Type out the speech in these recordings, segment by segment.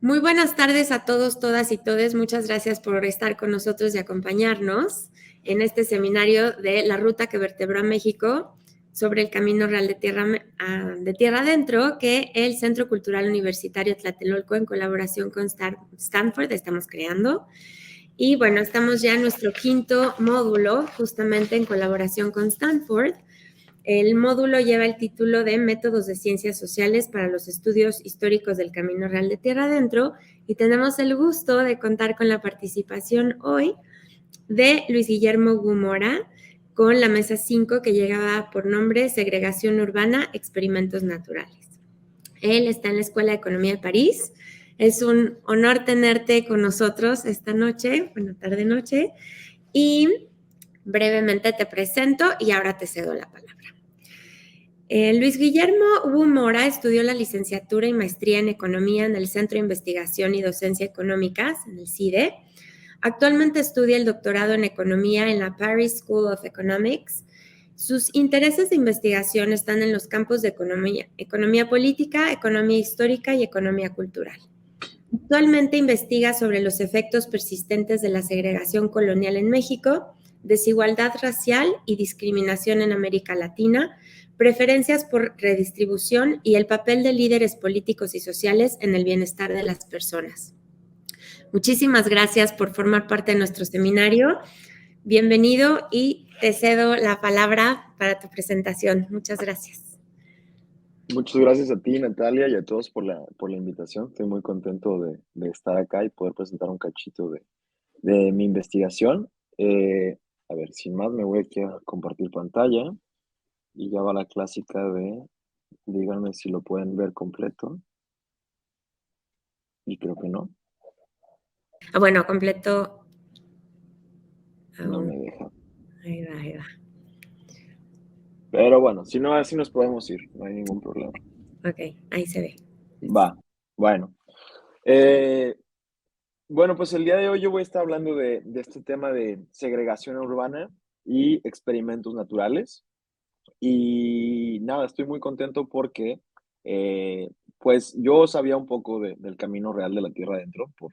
Muy buenas tardes a todos, todas y todes. Muchas gracias por estar con nosotros y acompañarnos en este seminario de la ruta que vertebró a México sobre el Camino Real de Tierra Adentro que el Centro Cultural Universitario Tlatelolco en colaboración con Stanford estamos creando. Y bueno, estamos ya en nuestro quinto módulo, justamente en colaboración con Stanford. El módulo lleva el título de Métodos de Ciencias Sociales para los Estudios Históricos del Camino Real de Tierra Adentro y tenemos el gusto de contar con la participación hoy de Luis Guillermo Gumora con la mesa 5 que llegaba por nombre Segregación Urbana, Experimentos Naturales. Él está en la Escuela de Economía de París. Es un honor tenerte con nosotros esta noche, bueno, tarde-noche, y brevemente te presento y ahora te cedo la palabra. Luis Guillermo Hugo Mora estudió la licenciatura y maestría en Economía en el Centro de Investigación y Docencia Económicas, en el CIDE. Actualmente estudia el doctorado en Economía en la Paris School of Economics. Sus intereses de investigación están en los campos de economía política, economía histórica y economía cultural. Actualmente investiga sobre los efectos persistentes de la segregación colonial en México, desigualdad racial y discriminación en América Latina, preferencias por redistribución y el papel de líderes políticos y sociales en el bienestar de las personas. Muchísimas gracias por formar parte de nuestro seminario. Bienvenido y te cedo la palabra para tu presentación. Muchas gracias. Muchas gracias a ti, Natalia, y a todos por la invitación. Estoy muy contento de estar acá y poder presentar un cachito de mi investigación. A ver, sin más, me voy aquí a compartir pantalla y ya va la clásica de, díganme si lo pueden ver completo. Y creo que no. Bueno, completo. No me deja. Ahí va, ahí va. Pero bueno, si no, así nos podemos ir, no hay ningún problema. Ok, ahí se ve. Va, bueno. Bueno, pues el día de hoy yo voy a estar hablando de este tema de segregación urbana y experimentos naturales. Y nada, estoy muy contento porque, pues yo sabía un poco del camino real de la Tierra adentro, por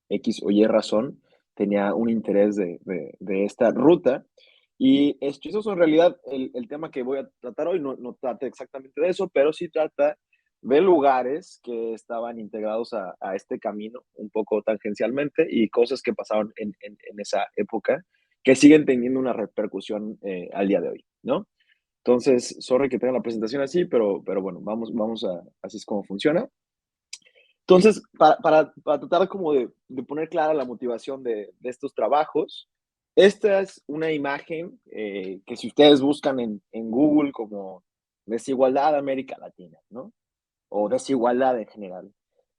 X o Y razón, tenía un interés de esta ruta. Y es chistoso, en realidad, el tema que voy a tratar hoy no trata exactamente de eso, pero sí trata de lugares que estaban integrados a este camino, un poco tangencialmente, y cosas que pasaron en esa época que siguen teniendo una repercusión al día de hoy, ¿no? Entonces, sorry que tenga la presentación así, pero bueno, vamos a, así es como funciona. Entonces, para tratar como de poner clara la motivación de estos trabajos, esta es una imagen que si ustedes buscan en Google como desigualdad América Latina, ¿no? O desigualdad en general.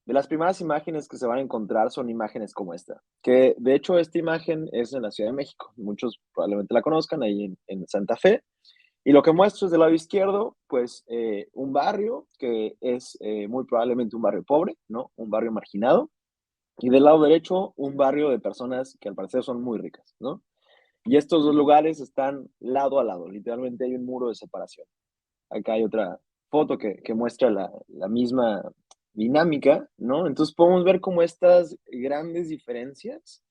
De las primeras imágenes que se van a encontrar son imágenes como esta, que de hecho esta imagen es en la Ciudad de México. Muchos probablemente la conozcan, ahí en Santa Fe. Y lo que muestro es del lado izquierdo, pues un barrio que es muy probablemente un barrio pobre, ¿no? Un barrio marginado. Y del lado derecho, un barrio de personas que al parecer son muy ricas, ¿no? Y estos dos lugares están lado a lado, literalmente hay un muro de separación. Acá hay otra foto que muestra la misma dinámica, ¿no? Entonces podemos ver como estas grandes diferencias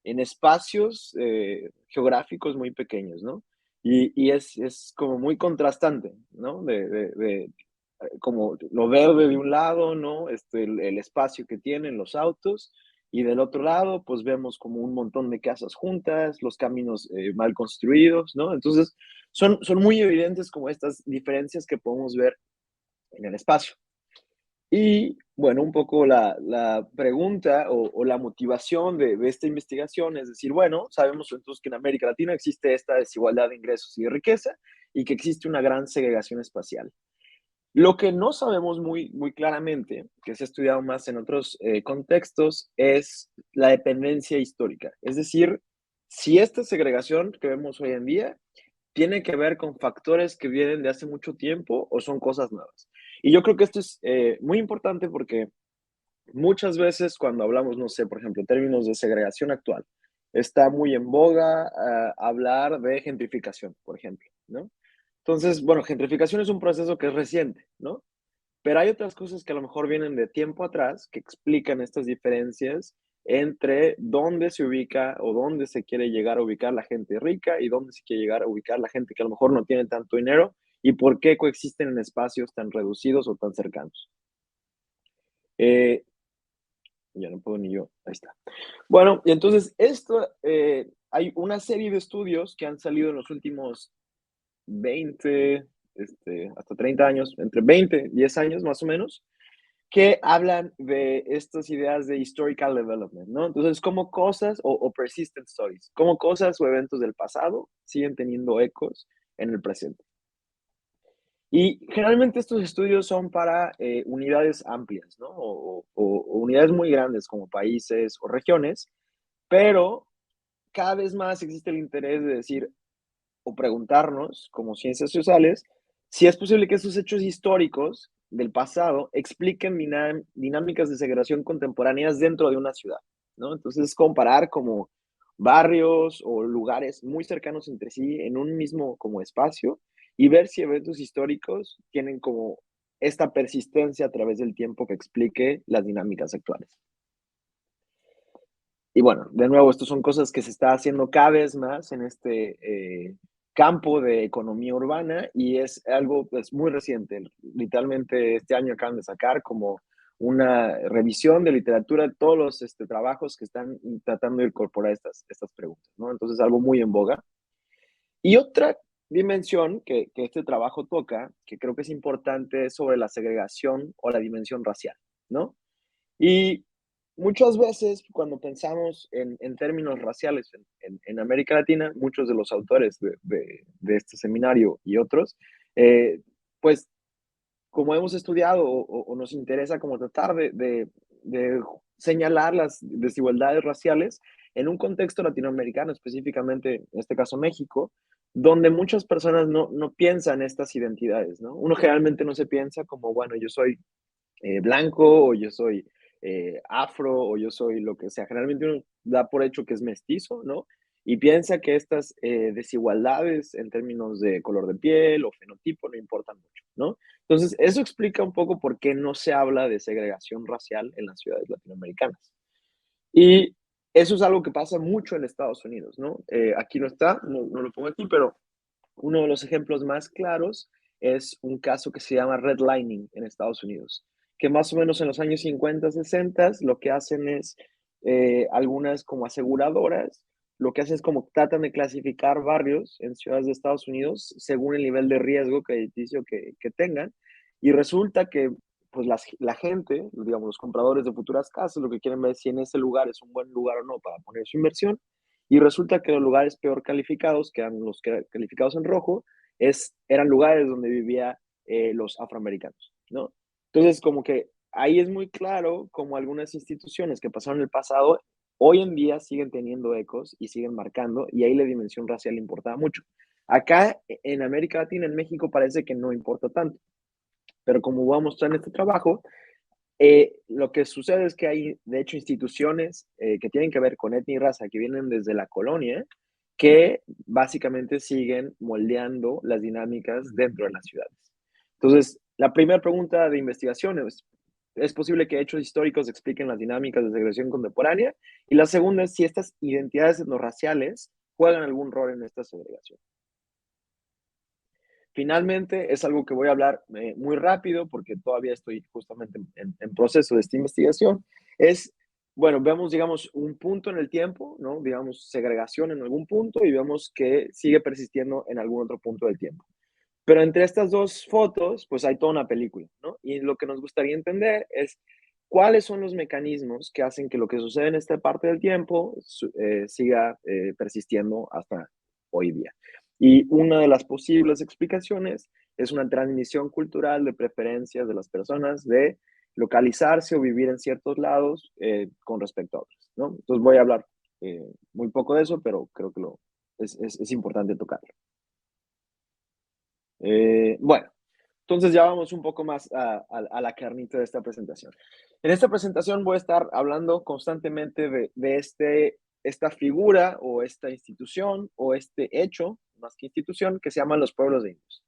en espacios geográficos muy pequeños, ¿no? Y es como muy contrastante, ¿no? Como lo verde de un lado, ¿no? El espacio que tienen los autos, y del otro lado, pues vemos como un montón de casas juntas, los caminos mal construidos, ¿no? Entonces, son muy evidentes como estas diferencias que podemos ver en el espacio. Y bueno, un poco la pregunta o la motivación de esta investigación es decir, bueno, sabemos entonces que en América Latina existe esta desigualdad de ingresos y de riqueza y que existe una gran segregación espacial. Lo que no sabemos muy claramente, que se ha estudiado más en otros contextos, es la dependencia histórica. Es decir, si esta segregación que vemos hoy en día tiene que ver con factores que vienen de hace mucho tiempo o son cosas nuevas. Y yo creo que esto es muy importante porque muchas veces cuando hablamos, no sé, por ejemplo, en términos de segregación actual, está muy en boga hablar de gentrificación, por ejemplo, ¿no? Entonces, bueno, gentrificación es un proceso que es reciente, ¿no? Pero hay otras cosas que a lo mejor vienen de tiempo atrás que explican estas diferencias entre dónde se ubica o dónde se quiere llegar a ubicar la gente rica y dónde se quiere llegar a ubicar la gente que a lo mejor no tiene tanto dinero y por qué coexisten en espacios tan reducidos o tan cercanos. Eh, ya no puedo ni yo, ahí está. Bueno, y entonces esto, hay una serie de estudios que han salido en los últimos 20, hasta 30 años, entre 20, 10 años más o menos, que hablan de estas ideas de historical development, ¿no? Entonces, como cosas o persistent stories, como cosas o eventos del pasado siguen teniendo ecos en el presente. Y generalmente estos estudios son para unidades amplias, ¿no? O unidades muy grandes como países o regiones, pero cada vez más existe el interés de decir o preguntarnos, como ciencias sociales, si es posible que esos hechos históricos del pasado expliquen dinámicas de segregación contemporáneas dentro de una ciudad, ¿no? Entonces, comparar como barrios o lugares muy cercanos entre sí en un mismo como espacio y ver si eventos históricos tienen como esta persistencia a través del tiempo que explique las dinámicas actuales. Y bueno, de nuevo, estas son cosas que se está haciendo cada vez más en campo de economía urbana y es algo pues, muy reciente. Literalmente este año acaban de sacar como una revisión de literatura de todos los trabajos que están tratando de incorporar estas preguntas, ¿no? Entonces, algo muy en boga. Y otra dimensión que este trabajo toca, que creo que es importante, es sobre la segregación o la dimensión racial, ¿no? Y muchas veces cuando pensamos en términos raciales en América Latina, muchos de los autores de este seminario y otros, pues como hemos estudiado o nos interesa como tratar de señalar las desigualdades raciales en un contexto latinoamericano, específicamente en este caso México, donde muchas personas no piensan estas identidades, ¿no? Uno generalmente no se piensa como, bueno, yo soy blanco o yo soy afro o yo soy lo que sea. Generalmente uno da por hecho que es mestizo, ¿no? Y piensa que estas desigualdades en términos de color de piel o fenotipo no importan mucho, ¿no? Entonces, eso explica un poco por qué no se habla de segregación racial en las ciudades latinoamericanas. Y eso es algo que pasa mucho en Estados Unidos, ¿no? Aquí no está, no lo pongo aquí, pero uno de los ejemplos más claros es un caso que se llama redlining en Estados Unidos, que más o menos en los años 50, 60 lo que hacen es algunas como aseguradoras, lo que hacen es como tratan de clasificar barrios en ciudades de Estados Unidos según el nivel de riesgo crediticio que tengan. Y resulta que pues la gente, digamos, los compradores de futuras casas, lo que quieren ver es si en ese lugar es un buen lugar o no para poner su inversión. Y resulta que los lugares peor calificados, que eran los calificados en rojo, eran lugares donde vivían los afroamericanos, ¿no? Entonces, como que ahí es muy claro como algunas instituciones que pasaron en el pasado, hoy en día siguen teniendo ecos y siguen marcando, y ahí la dimensión racial importaba mucho. Acá en América Latina, en México, parece que no importa tanto, pero como voy a mostrar en este trabajo, lo que sucede es que hay, de hecho, instituciones que tienen que ver con etnia y raza, que vienen desde la colonia, que básicamente siguen moldeando las dinámicas dentro de las ciudades. Entonces, la primera pregunta de investigación ¿es posible que hechos históricos expliquen las dinámicas de segregación contemporánea? Y la segunda es si estas identidades etnorraciales juegan algún rol en esta segregación. Finalmente, es algo que voy a hablar muy rápido porque todavía estoy justamente en proceso de esta investigación. Es, bueno, vemos, digamos, un punto en el tiempo, ¿no? Digamos, segregación en algún punto y vemos que sigue persistiendo en algún otro punto del tiempo. Pero entre estas dos fotos, pues hay toda una película, ¿no? Y lo que nos gustaría entender es cuáles son los mecanismos que hacen que lo que sucede en esta parte del tiempo siga persistiendo hasta hoy día. Y una de las posibles explicaciones es una transmisión cultural de preferencias de las personas de localizarse o vivir en ciertos lados con respecto a otros, ¿no? Entonces voy a hablar muy poco de eso, pero creo que es importante tocarlo. Bueno, entonces ya vamos un poco más a la carnita de esta presentación. En esta presentación voy a estar hablando constantemente de esta figura o esta institución o este hecho, más que institución, que se llaman los pueblos de indios.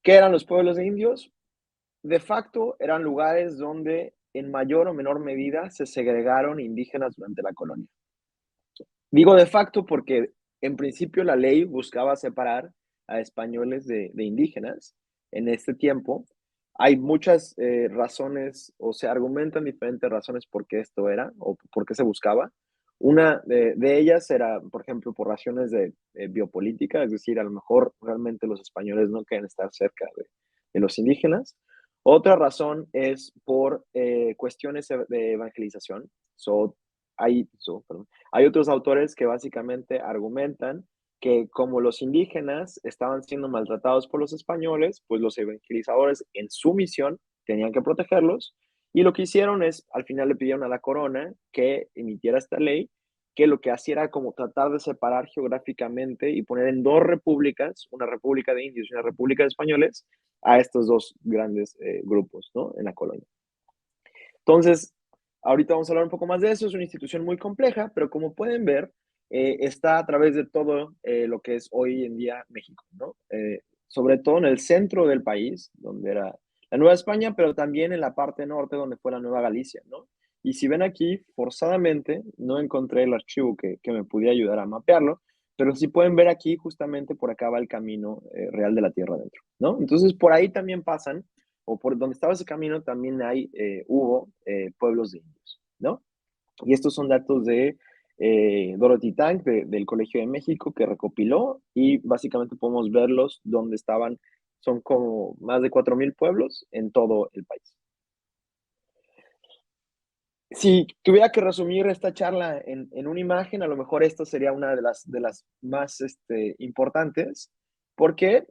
¿Qué eran los pueblos de indios? de facto eran lugares donde en mayor o menor medida se segregaron indígenas durante la colonia. Digo de facto porque en principio la ley buscaba separar a españoles de indígenas en este tiempo. Hay muchas razones o se argumentan diferentes razones por qué esto era o por qué se buscaba. Una de ellas era, por ejemplo, por razones de biopolítica, es decir, a lo mejor realmente los españoles no quieren estar cerca de los indígenas. Otra razón es por cuestiones de evangelización. So, perdón, hay otros autores que básicamente argumentan que como los indígenas estaban siendo maltratados por los españoles, pues los evangelizadores en su misión tenían que protegerlos y lo que hicieron es, al final le pidieron a la corona que emitiera esta ley, que lo que hacía era como tratar de separar geográficamente y poner en dos repúblicas, una república de indios y una república de españoles, a estos dos grandes grupos, ¿no? En la colonia. Entonces, ahorita vamos a hablar un poco más de eso. Es una institución muy compleja, pero como pueden ver, está a través de todo lo que es hoy en día México, ¿no? Sobre todo en el centro del país, donde era la Nueva España, pero también en la parte norte, donde fue la Nueva Galicia, ¿no? Y si ven aquí, forzadamente, no encontré el archivo que me pudiera ayudar a mapearlo, pero si pueden ver aquí, justamente por acá va el camino real de la Tierra adentro, ¿no? Entonces, por ahí también pasan o por donde estaba ese camino también hubo pueblos de indios, ¿no? Y estos son datos de Dorothy Tank del Colegio de México que recopiló y básicamente podemos verlos donde estaban, son como más de 4,000 pueblos en todo el país. Si tuviera que resumir esta charla en una imagen, a lo mejor esta sería una de las más importantes, porque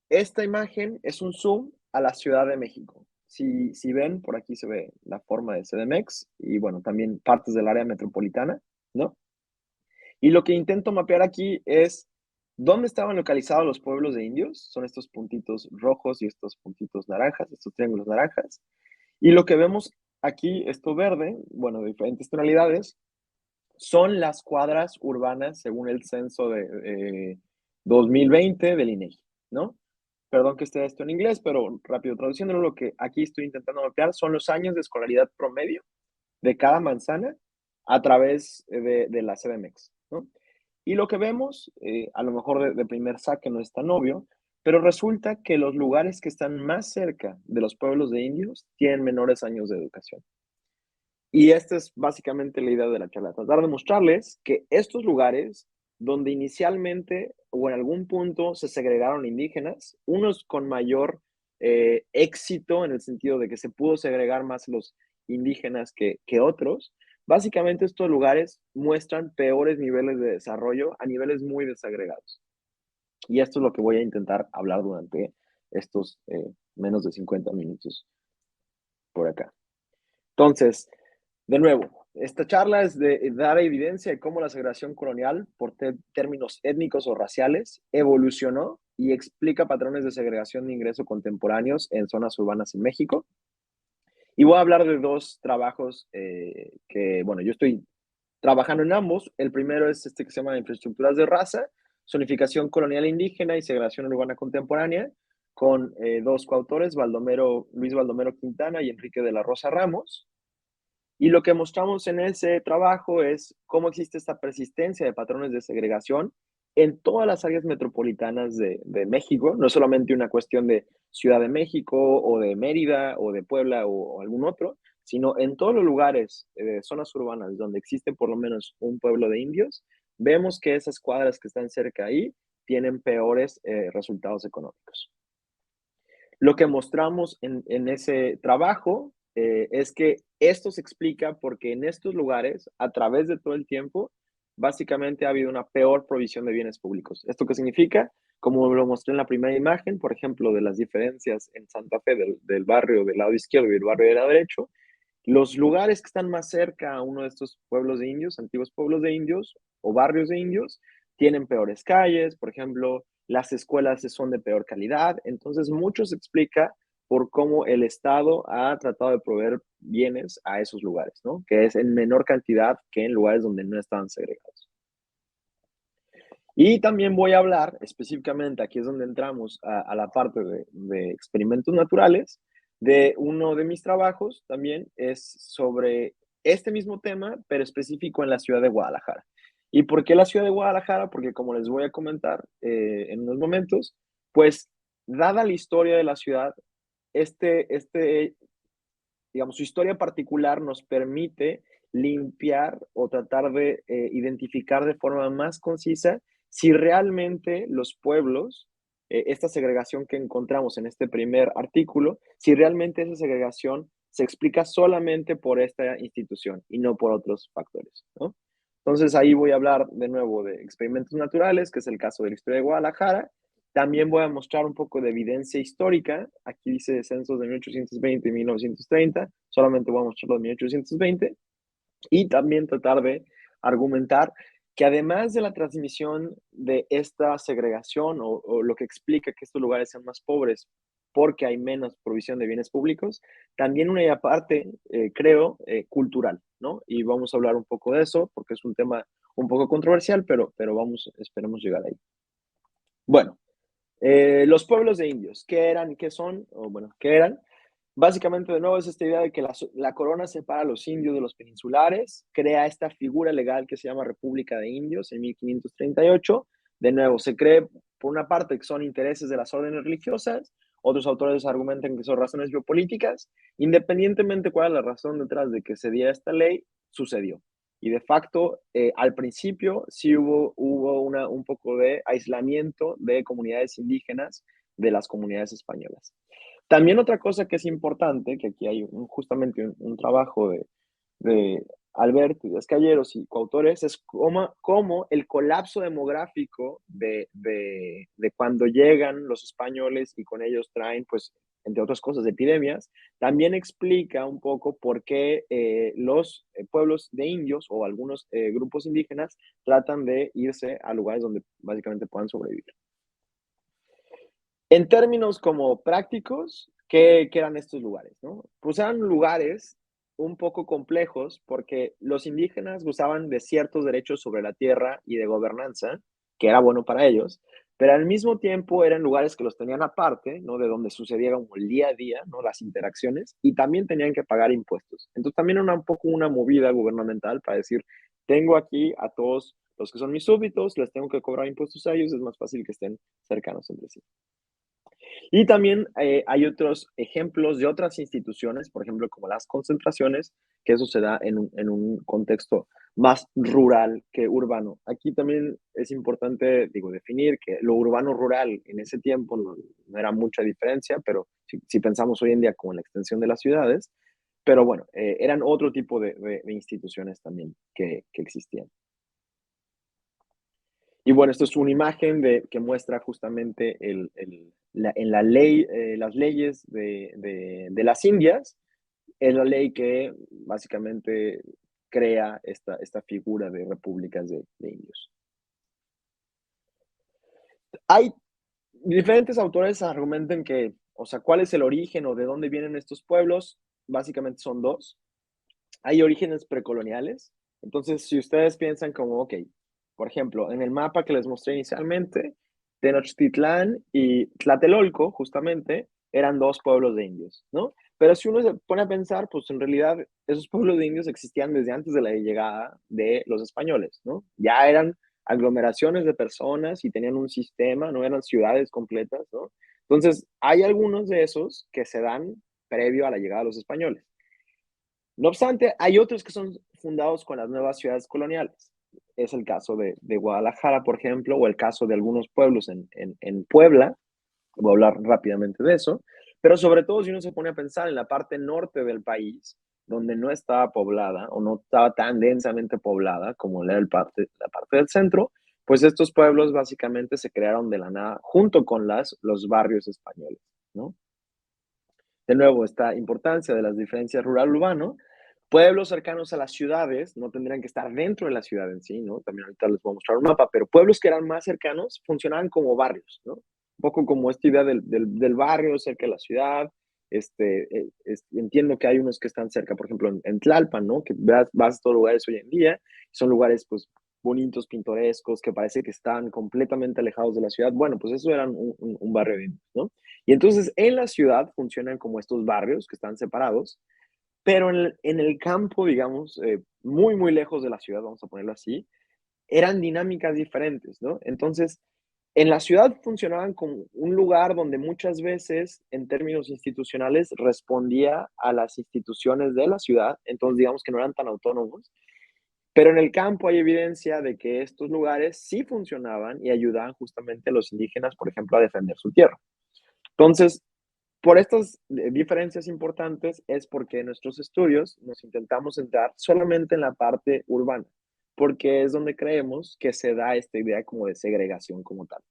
esta imagen es un zoom a la Ciudad de México. Si ven, por aquí se ve la forma de CDMX y bueno, también partes del área metropolitana, ¿no? Y lo que intento mapear aquí es dónde estaban localizados los pueblos de indios, son estos puntitos rojos y estos puntitos naranjas, estos triángulos naranjas. Y lo que vemos aquí, esto verde, bueno, de diferentes tonalidades, son las cuadras urbanas según el censo de 2020 del INEGI, ¿no? Perdón que esté esto en inglés, pero rápido traduciéndolo, lo que aquí estoy intentando mapear son los años de escolaridad promedio de cada manzana a través de la CDMX, ¿no? Y lo que vemos, a lo mejor de primer saque no es tan obvio, pero resulta que los lugares que están más cerca de los pueblos de indios tienen menores años de educación. Y esta es básicamente la idea de la charla, tratar de mostrarles que estos lugares donde inicialmente o en algún punto se segregaron indígenas, unos con mayor éxito en el sentido de que se pudo segregar más los indígenas que otros, básicamente estos lugares muestran peores niveles de desarrollo a niveles muy desagregados. Y esto es lo que voy a intentar hablar durante estos menos de 50 minutos por acá. Entonces, de nuevo, esta charla es de dar evidencia de cómo la segregación colonial, por términos étnicos o raciales, evolucionó y explica patrones de segregación de ingreso contemporáneos en zonas urbanas en México. Y voy a hablar de dos trabajos que, bueno, yo estoy trabajando en ambos. El primero es este que se llama Infraestructuras de Raza, Zonificación Colonial Indígena y Segregación Urbana Contemporánea, con dos coautores, Luis Baldomero Quintana y Enrique de la Rosa Ramos. Y lo que mostramos en ese trabajo es cómo existe esta persistencia de patrones de segregación en todas las áreas metropolitanas de México, no solamente una cuestión de Ciudad de México o de Mérida o de Puebla o algún otro, sino en todos los lugares de zonas urbanas donde existe por lo menos un pueblo de indios, vemos que esas cuadras que están cerca ahí tienen peores resultados económicos. Lo que mostramos en ese trabajo es que esto se explica porque en estos lugares, a través de todo el tiempo, básicamente ha habido una peor provisión de bienes públicos. ¿Esto qué significa? Como lo mostré en la primera imagen, por ejemplo, de las diferencias en Santa Fe del barrio del lado izquierdo y del barrio del lado derecho, los lugares que están más cerca a uno de estos pueblos de indios, antiguos pueblos de indios o barrios de indios, tienen peores calles, por ejemplo, las escuelas son de peor calidad. Entonces, mucho se explica por cómo el Estado ha tratado de proveer bienes a esos lugares, ¿no? Que es en menor cantidad que en lugares donde no estaban segregados. Y también voy a hablar específicamente, aquí es donde entramos a la parte de experimentos naturales, de uno de mis trabajos también es sobre este mismo tema, pero específico en la ciudad de Guadalajara. ¿Y por qué la ciudad de Guadalajara? Porque como les voy a comentar en unos momentos, pues dada la historia de la ciudad, este digamos, su historia particular nos permite limpiar o tratar de identificar de forma más concisa si realmente los pueblos, esta segregación que encontramos en este primer artículo, si realmente esa segregación se explica solamente por esta institución y no por otros factores, ¿no? Entonces ahí voy a hablar de nuevo de experimentos naturales, que es el caso de la historia de Guadalajara. También voy a mostrar un poco de evidencia histórica. Aquí dice censos de 1820 y 1930. Solamente voy a mostrar los de 1820. Y también tratar de argumentar que además de la transmisión de esta segregación o lo que explica que estos lugares sean más pobres porque hay menos provisión de bienes públicos, también una parte, creo, cultural, ¿no? Y vamos a hablar un poco de eso porque es un tema un poco controversial, pero vamos, esperemos llegar ahí. Bueno, los pueblos de indios, ¿qué eran, qué son? O bueno, ¿qué eran? Básicamente, de nuevo, es esta idea de que la corona separa a los indios de los peninsulares, crea esta figura legal que se llama República de Indios en 1538. De nuevo, se cree, por una parte, que son intereses de las órdenes religiosas, otros autores argumentan que son razones biopolíticas. Independientemente cuál es la razón detrás de que se diera esta ley, sucedió. Y de facto, al principio sí hubo un poco de aislamiento de comunidades indígenas de las comunidades españolas. También otra cosa que es importante, que aquí hay justamente un trabajo de Alberto y de Escalleros y coautores, es cómo el colapso demográfico de cuando llegan los españoles y con ellos traen, pues, entre otras cosas, epidemias, también explica un poco por qué los pueblos de indios o algunos grupos indígenas tratan de irse a lugares donde básicamente puedan sobrevivir. En términos como prácticos, ¿qué eran estos lugares, no? Pues eran lugares un poco complejos porque los indígenas gozaban de ciertos derechos sobre la tierra y de gobernanza, que era bueno para ellos, pero al mismo tiempo eran lugares que los tenían aparte, ¿no? De donde sucedía como el día a día, ¿no? Las interacciones, y también tenían que pagar impuestos. Entonces también era un poco una movida gubernamental para decir, tengo aquí a todos los que son mis súbditos, les tengo que cobrar impuestos a ellos, es más fácil que estén cercanos entre sí. Y también hay otros ejemplos de otras instituciones, por ejemplo, como las concentraciones, que eso se da en un contexto más rural que urbano. Aquí también es importante, digo, definir que lo urbano-rural en ese tiempo no era mucha diferencia, pero si pensamos hoy en día como en la extensión de las ciudades, pero bueno, eran otro tipo de instituciones también que existían. Y bueno, esto es una imagen que muestra justamente en la ley, las leyes de las Indias, es la ley que básicamente crea esta figura de repúblicas de indios. Hay diferentes autores argumentan que, o sea, cuál es el origen o de dónde vienen estos pueblos, básicamente son dos. Hay orígenes precoloniales. Entonces, si ustedes piensan como, ok, por ejemplo, en el mapa que les mostré inicialmente, Tenochtitlán y Tlatelolco, justamente, eran dos pueblos de indios, ¿no? Pero si uno se pone a pensar, pues en realidad esos pueblos de indios existían desde antes de la llegada de los españoles, ¿no? Ya eran aglomeraciones de personas y tenían un sistema, no eran ciudades completas, ¿no? Entonces, hay algunos de esos que se dan previo a la llegada de los españoles. No obstante, hay otros que son fundados con las nuevas ciudades coloniales. Es el caso de Guadalajara, por ejemplo, o el caso de algunos pueblos en Puebla. Voy a hablar rápidamente de eso. Pero sobre todo, si uno se pone a pensar en la parte norte del país, donde no estaba poblada o no estaba tan densamente poblada como era la parte del centro, pues estos pueblos básicamente se crearon de la nada junto con los barrios españoles, ¿no? De nuevo, esta importancia de las diferencias rural-urbano. Pueblos cercanos a las ciudades no tendrían que estar dentro de la ciudad en sí, ¿no? También ahorita les voy a mostrar un mapa, pero pueblos que eran más cercanos funcionaban como barrios, ¿no? Un poco como esta idea del barrio cerca de la ciudad. Entiendo que hay unos que están cerca, por ejemplo, en Tlalpan, ¿no? Que vas a estos lugares hoy en día, son lugares, pues, bonitos, pintorescos, que parece que están completamente alejados de la ciudad. Bueno, pues eso eran un barrio de indios, ¿no? Y entonces en la ciudad funcionan como estos barrios que están separados, pero en el campo, digamos, muy, muy lejos de la ciudad, vamos a ponerlo así, eran dinámicas diferentes, ¿no? Entonces, en la ciudad funcionaban como un lugar donde muchas veces, en términos institucionales, respondía a las instituciones de la ciudad, entonces digamos que no eran tan autónomos, pero en el campo hay evidencia de que estos lugares sí funcionaban y ayudaban justamente a los indígenas, por ejemplo, a defender su tierra. Entonces, por estas diferencias importantes es porque en nuestros estudios nos intentamos centrar solamente en la parte urbana, porque es donde creemos que se da esta idea como de segregación como tal.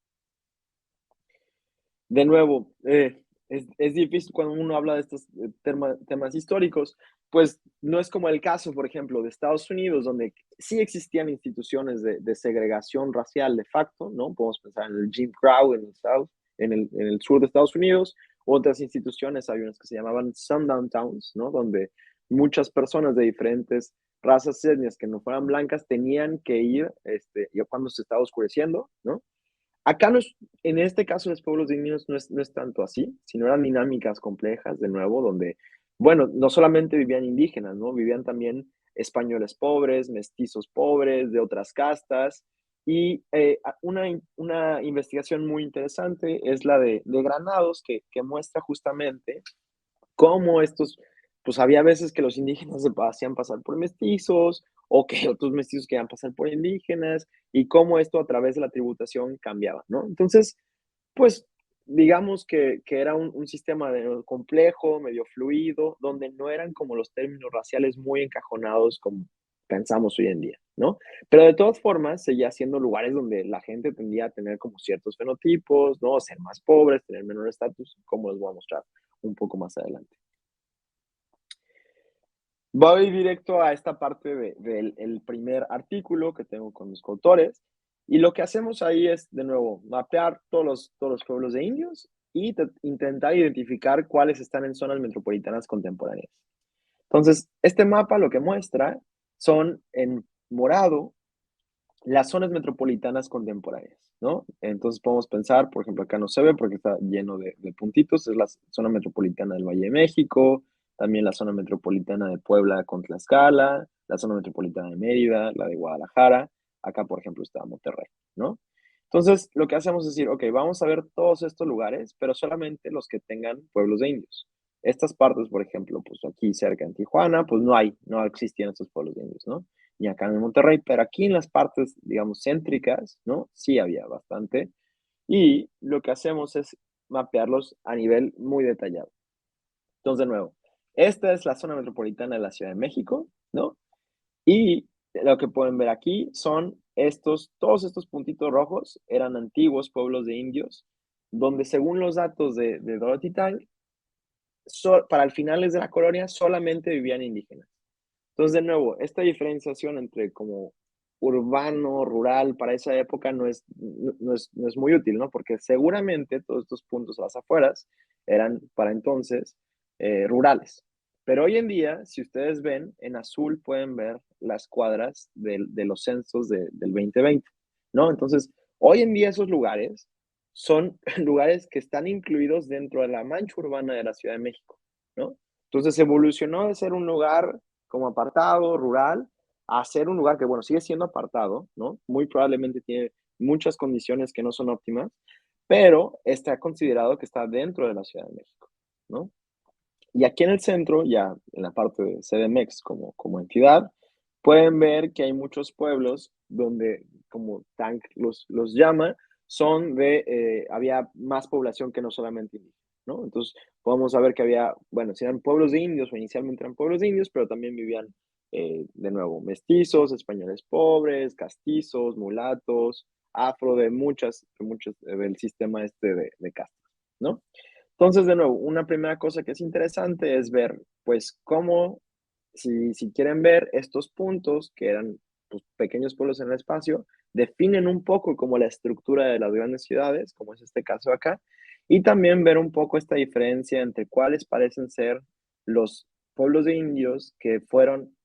De nuevo, es difícil cuando uno habla de estos temas históricos, pues no es como el caso, por ejemplo, de Estados Unidos, donde sí existían instituciones de segregación racial de facto, ¿no? Podemos pensar en el Jim Crow en el South, en el sur de Estados Unidos, otras instituciones, hay unas que se llamaban Sundown Towns, ¿no? Donde muchas personas de diferentes razas etnias que no fueran blancas tenían que ir, ya cuando se estaba oscureciendo, ¿no? Acá no es, en este caso, los pueblos indígenas no es tanto así, sino eran dinámicas complejas, de nuevo, donde, bueno, no solamente vivían indígenas, ¿no? Vivían también españoles pobres, mestizos pobres, de otras castas. Y una investigación muy interesante es la de Granados, que muestra justamente cómo estos, pues había veces que los indígenas se hacían pasar por mestizos o que otros mestizos querían pasar por indígenas y cómo esto a través de la tributación cambiaba, ¿no? Entonces, pues digamos que era un sistema complejo, medio fluido, donde no eran como los términos raciales muy encajonados como pensamos hoy en día, ¿no? Pero de todas formas, seguía siendo lugares donde la gente tendía a tener como ciertos fenotipos, ¿no? Ser más pobres, tener menor estatus, como les voy a mostrar un poco más adelante. Voy directo a esta parte del el primer artículo que tengo con mis coautores, y lo que hacemos ahí es, de nuevo, mapear todos los pueblos de indios y intentar identificar cuáles están en zonas metropolitanas contemporáneas. Entonces, este mapa lo que muestra son en morado las zonas metropolitanas contemporáneas, ¿no? Entonces podemos pensar, por ejemplo, acá no se ve porque está lleno de puntitos, es la zona metropolitana del Valle de México, también la zona metropolitana de Puebla con Tlaxcala, la zona metropolitana de Mérida, la de Guadalajara, acá por ejemplo está Monterrey, ¿no? Entonces lo que hacemos es decir, ok, vamos a ver todos estos lugares, pero solamente los que tengan pueblos de indios. Estas partes, por ejemplo, pues aquí cerca en Tijuana, pues no existían estos pueblos de indios, ¿no? Ni acá en Monterrey, pero aquí en las partes, digamos, céntricas, ¿no? Sí había bastante. Y lo que hacemos es mapearlos a nivel muy detallado. Entonces, de nuevo, esta es la zona metropolitana de la Ciudad de México, ¿no? Y lo que pueden ver aquí son todos estos puntitos rojos eran antiguos pueblos de indios, donde según los datos de Dorothy Tang, para el finales de la colonia solamente vivían indígenas. Entonces, de nuevo, esta diferenciación entre como urbano, rural, para esa época no es muy útil, ¿no? Porque seguramente todos estos puntos a las afueras eran para entonces rurales. Pero hoy en día, si ustedes ven, en azul pueden ver las cuadras de los censos del 2020, ¿no? Entonces, hoy en día esos lugares son lugares que están incluidos dentro de la mancha urbana de la Ciudad de México, ¿no? Entonces evolucionó de ser un lugar como apartado, rural, a ser un lugar que, bueno, sigue siendo apartado, ¿no? Muy probablemente tiene muchas condiciones que no son óptimas, pero está considerado que está dentro de la Ciudad de México, ¿no? Y aquí en el centro, ya en la parte de CDMX como entidad, pueden ver que hay muchos pueblos donde, como Tank los llama, había más población que no solamente indígenas, ¿no? Entonces, podemos saber que había, bueno, si eran pueblos de indios, o inicialmente eran pueblos de indios, pero también vivían, de nuevo, mestizos, españoles pobres, castizos, mulatos, afro, del sistema de castas, ¿no? Entonces, de nuevo, una primera cosa que es interesante es ver, pues, cómo, si quieren ver estos puntos, que eran pues, pequeños pueblos en el espacio, definen un poco como la estructura de las grandes ciudades, como es este caso acá, y también ver un poco esta diferencia entre cuáles parecen ser los pueblos de indios que fueron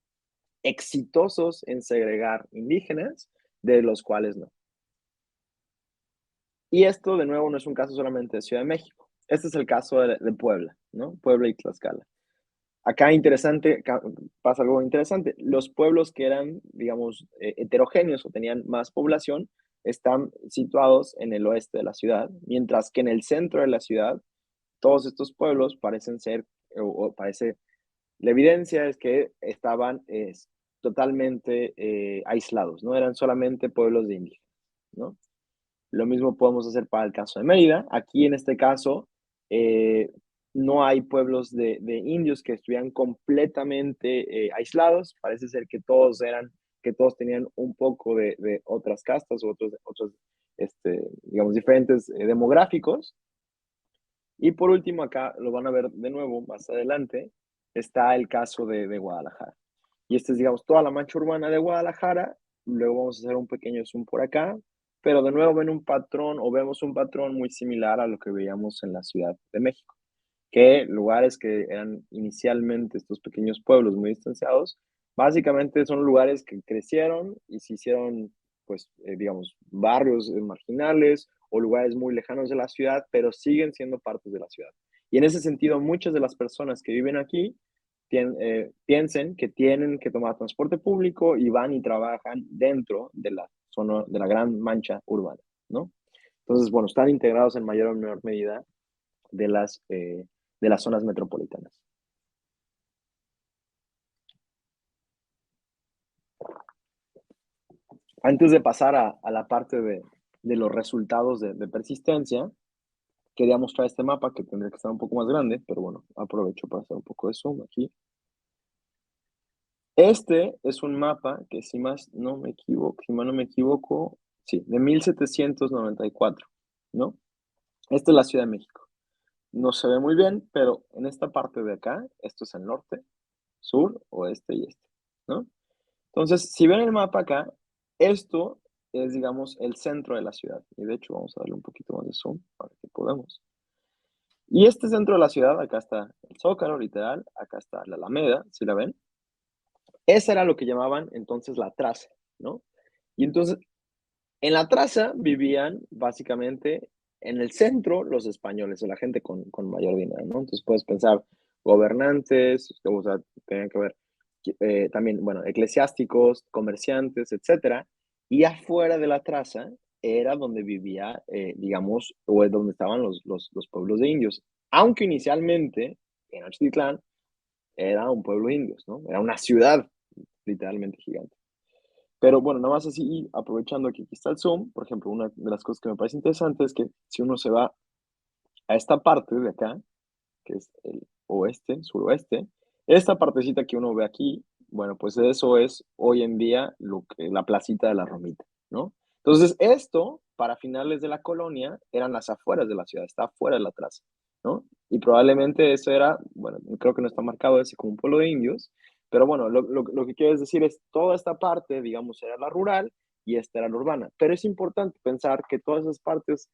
exitosos en segregar indígenas, de los cuales no. Y esto, de nuevo, no es un caso solamente de Ciudad de México. Este es el caso de Puebla, ¿no? Puebla y Tlaxcala. Acá interesante, pasa algo interesante. Los pueblos que eran, digamos, heterogéneos o tenían más población, están situados en el oeste de la ciudad, mientras que en el centro de la ciudad, todos estos pueblos parecen ser, o parece, la evidencia es que estaban totalmente aislados, no eran solamente pueblos de indígenas, ¿no? Lo mismo podemos hacer para el caso de Mérida. Aquí en este caso, eh, no hay pueblos de indios que estuvieran completamente aislados. Parece ser que todos tenían un poco de otras castas o otros digamos, diferentes demográficos. Y por último, acá lo van a ver de nuevo más adelante, está el caso de Guadalajara. Y esta es, digamos, toda la mancha urbana de Guadalajara. Luego vamos a hacer un pequeño zoom por acá, pero de nuevo ven un patrón o vemos un patrón muy similar a lo que veíamos en la Ciudad de México, que lugares que eran inicialmente estos pequeños pueblos muy distanciados, básicamente son lugares que crecieron y se hicieron, pues, digamos, barrios marginales o lugares muy lejanos de la ciudad, pero siguen siendo partes de la ciudad. Y en ese sentido, muchas de las personas que viven aquí piensen que tienen que tomar transporte público y van y trabajan dentro de la zona, de la gran mancha urbana, ¿no? Entonces, bueno, están integrados en mayor o menor medida de de las zonas metropolitanas. Antes de pasar a la parte de los resultados de persistencia, quería mostrar este mapa que tendría que estar un poco más grande, pero bueno, aprovecho para hacer un poco de zoom aquí. Este es un mapa que si más no me equivoco, sí, de 1794, ¿no? Esta es la Ciudad de México. No se ve muy bien, pero en esta parte de acá, esto es el norte, sur, oeste y este, ¿no? Entonces, si ven el mapa acá, esto es, digamos, el centro de la ciudad. Y de hecho, vamos a darle un poquito más de zoom para que podamos. Y este centro de la ciudad, acá está el Zócalo, literal, acá está la Alameda, ¿sí la ven? Esa era lo que llamaban entonces la traza, ¿no? Y entonces, en la traza vivían básicamente en el centro los españoles, o la gente con mayor dinero, ¿no? Entonces puedes pensar gobernantes, o sea, tenían que ver también, bueno, eclesiásticos, comerciantes, etcétera. Y afuera de la traza era donde vivía, digamos, o es donde estaban los pueblos de indios. Aunque inicialmente en Tenochtitlán era un pueblo de indios, ¿no? Era una ciudad literalmente gigante. Pero bueno, nada más así, aprovechando que aquí está el zoom, por ejemplo, una de las cosas que me parece interesante es que si uno se va a esta parte de acá, que es el oeste, suroeste, esta partecita que uno ve aquí, bueno, pues eso es hoy en día la placita de la Romita, ¿no? Entonces, esto, para finales de la colonia, eran las afueras de la ciudad, está afuera de la traza, ¿no? Y probablemente eso era, bueno, creo que no está marcado ese como un pueblo de indios, pero bueno, lo que quiero decir es, toda esta parte, digamos, era la rural y esta era la urbana. Pero es importante pensar que todas esas partes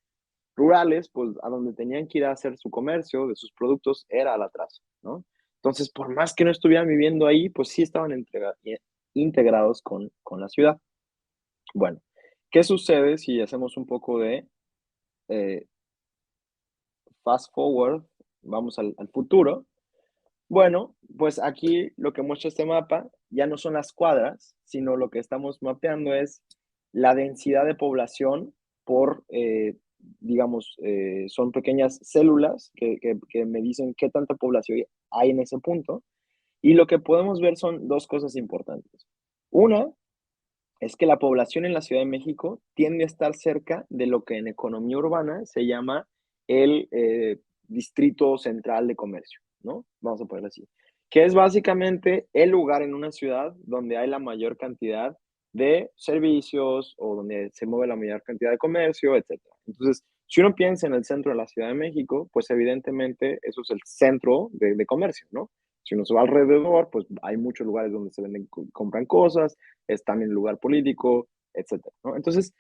rurales, pues a donde tenían que ir a hacer su comercio de sus productos era a la traza, ¿no? Entonces, por más que no estuvieran viviendo ahí, pues sí estaban integrados con la ciudad. Bueno, ¿qué sucede si hacemos un poco de eh, fast forward? Vamos al futuro. Bueno, pues aquí lo que muestra este mapa ya no son las cuadras, sino lo que estamos mapeando es la densidad de población por, digamos, son pequeñas células que me dicen qué tanta población hay en ese punto. Y lo que podemos ver son dos cosas importantes. Una es que la población en la Ciudad de México tiende a estar cerca de lo que en economía urbana se llama el distrito central de comercio, ¿no? Vamos a ponerlo así. Que es básicamente el lugar en una ciudad donde hay la mayor cantidad de servicios o donde se mueve la mayor cantidad de comercio, etcétera. Entonces, si uno piensa en el centro de la Ciudad de México, pues evidentemente eso es el centro de comercio, ¿no? Si uno se va alrededor, pues hay muchos lugares donde se venden, compran cosas, es también lugar político, etcétera, ¿no? Entonces,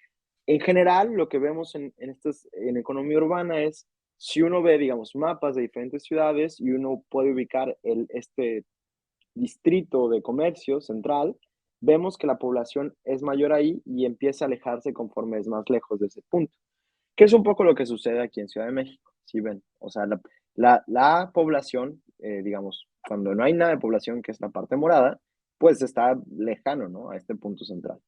en general, lo que vemos en economía urbana es, si uno ve, digamos, mapas de diferentes ciudades y uno puede ubicar este distrito de comercio central, vemos que la población es mayor ahí y empieza a alejarse conforme es más lejos de ese punto, que es un poco lo que sucede aquí en Ciudad de México. ¿sí ven? O sea, la población, digamos, cuando no hay nada de población, que es la parte morada, pues está lejano, ¿no? A este punto central.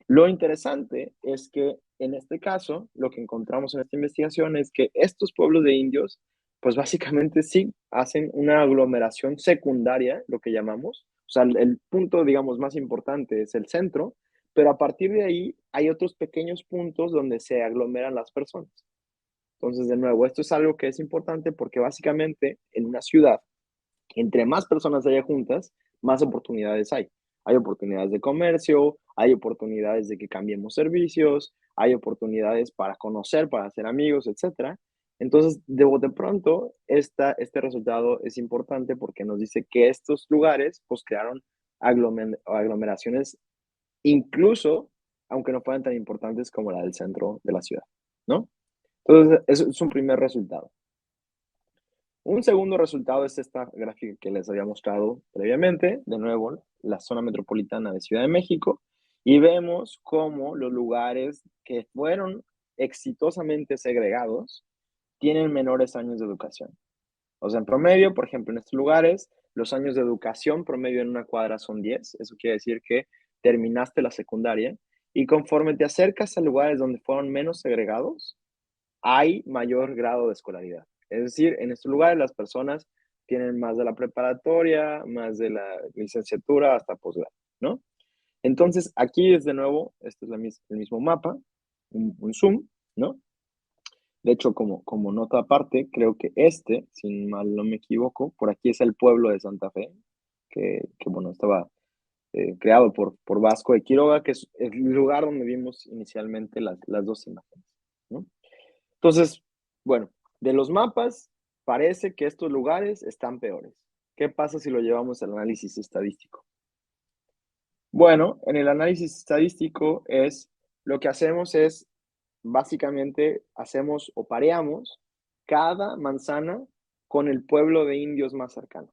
Lo interesante es que en este caso, lo que encontramos en esta investigación es que estos pueblos de indios, pues básicamente sí hacen una aglomeración secundaria, lo que llamamos. O sea, el punto, digamos, más importante es el centro, pero a partir de ahí hay otros pequeños puntos donde se aglomeran las personas. Entonces, de nuevo, esto es algo que es importante porque básicamente en una ciudad, entre más personas haya juntas, más oportunidades hay. Hay oportunidades de comercio, hay oportunidades de que cambiemos servicios, hay oportunidades para conocer, para hacer amigos, etcétera. Entonces, de pronto, este resultado es importante porque nos dice que estos lugares pues, crearon aglomeraciones, incluso aunque no fueran tan importantes como la del centro de la ciudad, ¿no? Entonces, eso es un primer resultado. Un segundo resultado es esta gráfica que les había mostrado previamente, de nuevo, la zona metropolitana de Ciudad de México, y vemos cómo los lugares que fueron exitosamente segregados tienen menores años de educación. O sea, en promedio, por ejemplo, en estos lugares, los años de educación promedio en una cuadra son 10. Eso quiere decir que terminaste la secundaria, y conforme te acercas a lugares donde fueron menos segregados, hay mayor grado de escolaridad. Es decir, en estos lugares las personas tienen más de la preparatoria, más de la licenciatura hasta posgrado, ¿no? Entonces, aquí es de nuevo, este es el mismo mapa, un zoom, ¿no? De hecho, como nota aparte, creo que si mal no me equivoco, por aquí es el pueblo de Santa Fe, que bueno, estaba creado por Vasco de Quiroga, que es el lugar donde vimos inicialmente las dos imágenes, ¿no? Entonces, bueno, de los mapas parece que estos lugares están peores. ¿Qué pasa si lo llevamos al análisis estadístico? Bueno, en el análisis estadístico lo que hacemos es, básicamente, hacemos o pareamos cada manzana con el pueblo de indios más cercano,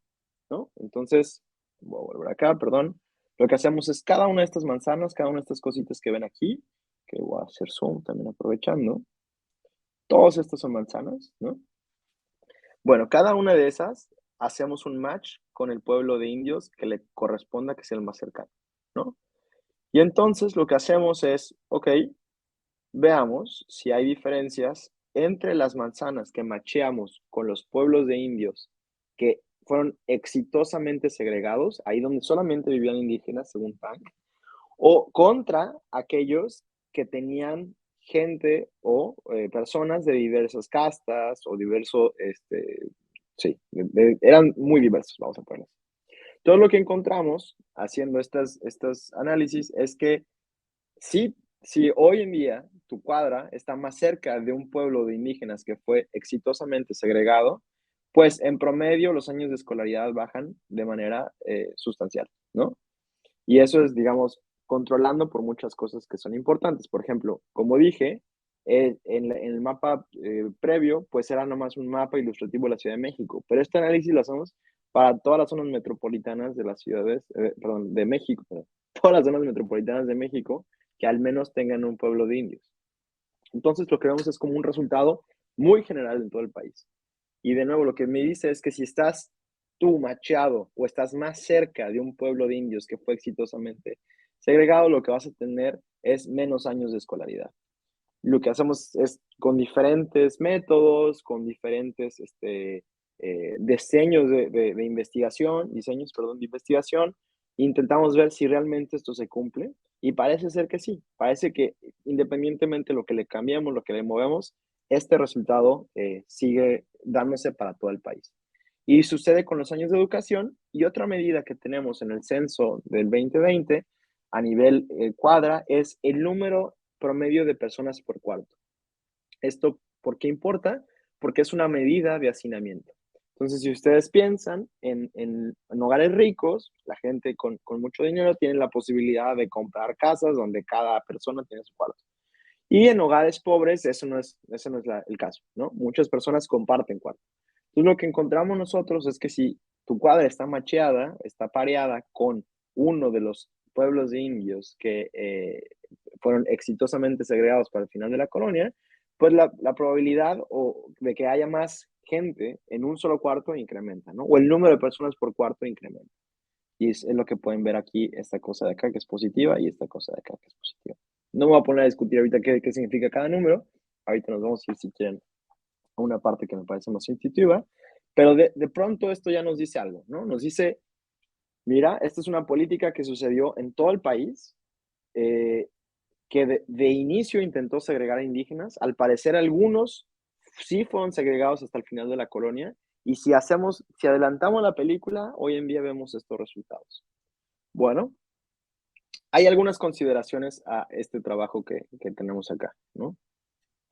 ¿no? Entonces, voy a volver acá, perdón. Lo que hacemos es cada una de estas manzanas, cada una de estas cositas que ven aquí, que voy a hacer zoom también aprovechando. Todas estas son manzanas, ¿no? Bueno, cada una de esas hacemos un match con el pueblo de indios que le corresponda que sea el más cercano, ¿no? Y entonces lo que hacemos es, ok, veamos si hay diferencias entre las manzanas que macheamos con los pueblos de indios que fueron exitosamente segregados, ahí donde solamente vivían indígenas, según Tank, o contra aquellos que tenían gente o personas de diversas castas o sí, eran muy diversos, vamos a poner. Todo lo que encontramos haciendo estas análisis es que si hoy en día tu cuadra está más cerca de un pueblo de indígenas que fue exitosamente segregado, pues en promedio los años de escolaridad bajan de manera sustancial, ¿no? Y eso es, digamos, controlando por muchas cosas que son importantes. Por ejemplo, como dije, en el mapa previo, pues era nomás un mapa ilustrativo de la Ciudad de México, pero este análisis lo hacemos para todas las zonas metropolitanas de las ciudades, perdón, de México, perdón, todas las zonas metropolitanas de México que al menos tengan un pueblo de indios. Entonces, lo que vemos es como un resultado muy general en todo el país. Y de nuevo, lo que me dice es que si estás tú macheado o estás más cerca de un pueblo de indios que fue exitosamente segregado, lo que vas a tener es menos años de escolaridad. Lo que hacemos es con diferentes métodos, con diferentes diseños, perdón, de investigación, intentamos ver si realmente esto se cumple y parece ser que sí, parece que independientemente de lo que le cambiemos, lo que le movemos, este resultado sigue dándose para todo el país. Y sucede con los años de educación y otra medida que tenemos en el censo del 2020 a nivel cuadra es el número promedio de personas por cuarto. ¿Esto por qué importa? Porque es una medida de hacinamiento. Entonces, si ustedes piensan en hogares ricos, la gente con mucho dinero tiene la posibilidad de comprar casas donde cada persona tiene su cuarto. Y en hogares pobres, eso no es el caso, ¿no? Muchas personas comparten cuarto. Entonces, lo que encontramos nosotros es que si tu cuadra está macheada, está pareada con uno de los pueblos de indios que fueron exitosamente segregados para el final de la colonia, pues la probabilidad de que haya más gente en un solo cuarto incrementa, ¿no? O el número de personas por cuarto incrementa. Y es lo que pueden ver aquí, esta cosa de acá que es positiva y esta cosa de acá que es positiva. No me voy a poner a discutir ahorita qué significa cada número. Ahorita nos vamos a ir, si quieren, a una parte que me parece más intuitiva. Pero de pronto esto ya nos dice algo, ¿no? Nos dice, mira, esta es una política que sucedió en todo el país, que de inicio intentó segregar a indígenas. Al parecer algunos sí fueron segregados hasta el final de la colonia. Y si adelantamos la película, hoy en día vemos estos resultados. Bueno, hay algunas consideraciones a este trabajo que tenemos acá, ¿no?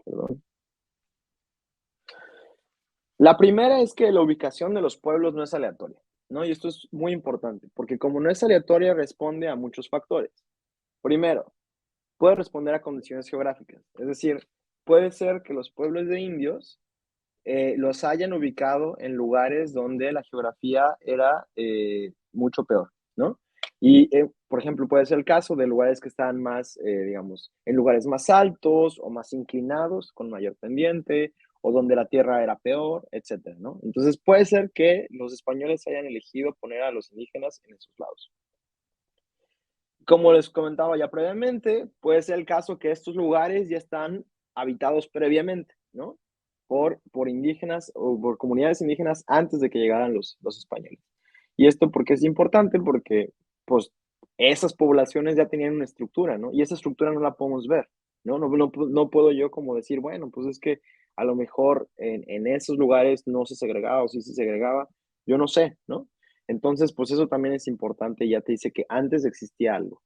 Perdón. La primera es que la ubicación de los pueblos no es aleatoria, ¿no? Y esto es muy importante, porque como no es aleatoria, responde a muchos factores. Primero, puede responder a condiciones geográficas, es decir, puede ser que los pueblos de indios los hayan ubicado en lugares donde la geografía era mucho peor, ¿no? Y, por ejemplo, puede ser el caso de lugares que están más, digamos, en lugares más altos o más inclinados, con mayor pendiente, o donde la tierra era peor, etcétera, ¿no? Entonces, puede ser que los españoles hayan elegido poner a los indígenas en esos lados. Como les comentaba ya previamente, puede ser el caso que estos lugares ya están habitados previamente, ¿no? Por indígenas o por comunidades indígenas antes de que llegaran los españoles. Y esto porque es importante, porque pues esas poblaciones ya tenían una estructura, ¿no? Y esa estructura no la podemos ver, ¿no? No puedo yo como decir, bueno, pues es que a lo mejor en esos lugares no se segregaba o sí se segregaba, yo no sé, ¿no? Entonces, pues eso también es importante, ya te dice que antes existía algo.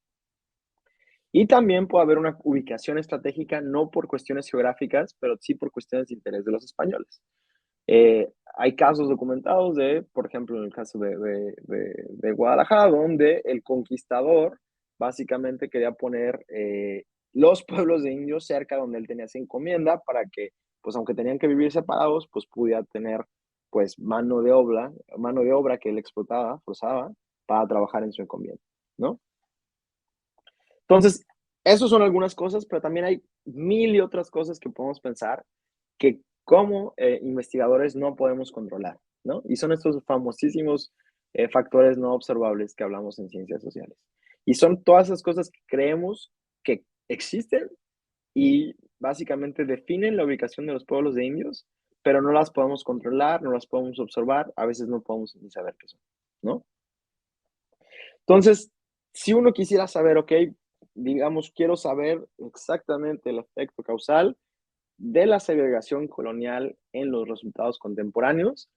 Y también puede haber una ubicación estratégica, no por cuestiones geográficas, pero sí por cuestiones de interés de los españoles. Hay casos documentados por ejemplo, en el caso de Guadalajara, donde el conquistador básicamente quería poner los pueblos de indios cerca donde él tenía esa encomienda para que, pues aunque tenían que vivir separados, pues pudiera tener pues mano de obra que él explotaba, forzaba, para trabajar en su encomienda, ¿no? Entonces, esas son algunas cosas, pero también hay mil y otras cosas que podemos pensar que como investigadores no podemos controlar, ¿no? Y son estos famosísimos factores no observables que hablamos en ciencias sociales. Y son todas esas cosas que creemos que existen y básicamente definen la ubicación de los pueblos de indios, pero no las podemos controlar, no las podemos observar, a veces no podemos ni saber qué son, ¿no? Entonces, si uno quisiera saber, ok, digamos, quiero saber exactamente el efecto causal de la segregación colonial en los resultados contemporáneos,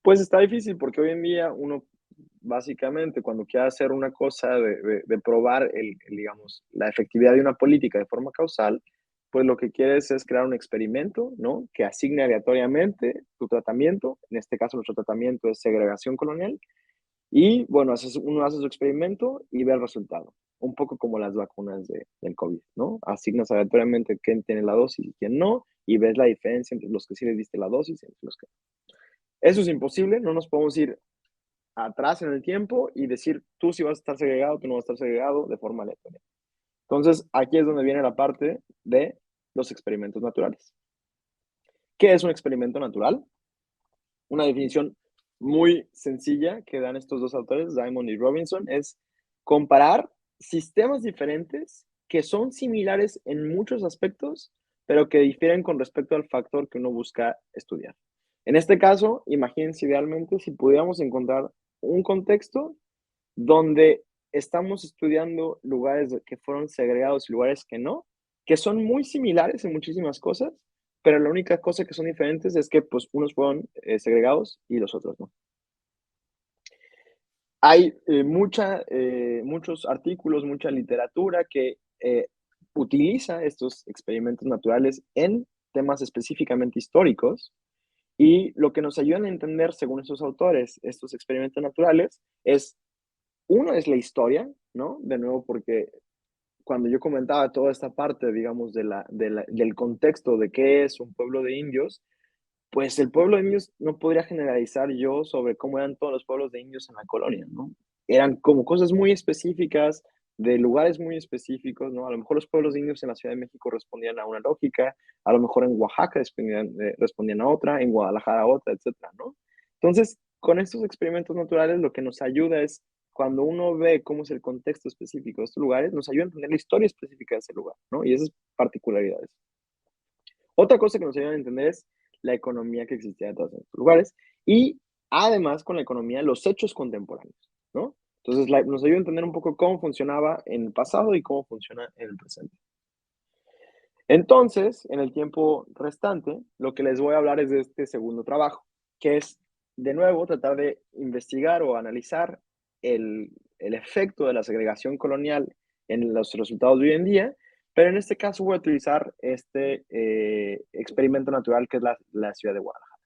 pues está difícil porque hoy en día uno básicamente cuando quiere hacer una cosa de probar digamos, la efectividad de una política de forma causal, pues lo que quieres es crear un experimento, ¿no? Que asigne aleatoriamente tu tratamiento, en este caso nuestro tratamiento es segregación colonial, y bueno, uno hace su experimento y ve el resultado. Un poco como las vacunas del COVID, ¿no? Asignas aleatoriamente quién tiene la dosis y quién no, y ves la diferencia entre los que sí les diste la dosis y entre los que no. Eso es imposible, no nos podemos ir atrás en el tiempo y decir tú sí vas a estar segregado, tú no vas a estar segregado de forma aleatoria. Entonces, aquí es donde viene la parte de los experimentos naturales. ¿Qué es un experimento natural? Una definición muy sencilla que dan estos dos autores, Diamond y Robinson, es comparar sistemas diferentes que son similares en muchos aspectos, pero que difieren con respecto al factor que uno busca estudiar. En este caso, imagínense idealmente si pudiéramos encontrar un contexto donde estamos estudiando lugares que fueron segregados y lugares que no, que son muy similares en muchísimas cosas, pero la única cosa que son diferentes es que pues unos fueron segregados y los otros no. Hay muchos artículos, mucha literatura que utiliza estos experimentos naturales en temas específicamente históricos y lo que nos ayudan a entender, según estos autores, estos experimentos naturales es, uno es la historia, ¿no? De nuevo, porque cuando yo comentaba toda esta parte, digamos, del contexto de qué es un pueblo de indios, pues el pueblo de indios no podría generalizar yo sobre cómo eran todos los pueblos de indios en la colonia, ¿no? Eran como cosas muy específicas de lugares muy específicos, ¿no? A lo mejor los pueblos indios en la Ciudad de México respondían a una lógica, a lo mejor en Oaxaca respondían a otra, en Guadalajara a otra, etcétera, ¿no? Entonces, con estos experimentos naturales, lo que nos ayuda es, cuando uno ve cómo es el contexto específico de estos lugares, nos ayuda a entender la historia específica de ese lugar, ¿no? Y esas particularidades. Otra cosa que nos ayuda a entender es la economía que existía en todos estos lugares y además con la economía los hechos contemporáneos, ¿no? Entonces nos ayuda a entender un poco cómo funcionaba en el pasado y cómo funciona en el presente. Entonces, en el tiempo restante, lo que les voy a hablar es de este segundo trabajo, que es, de nuevo, tratar de investigar o analizar el efecto de la segregación colonial en los resultados de hoy en día, pero en este caso voy a utilizar este experimento natural que es la ciudad de Guadalajara.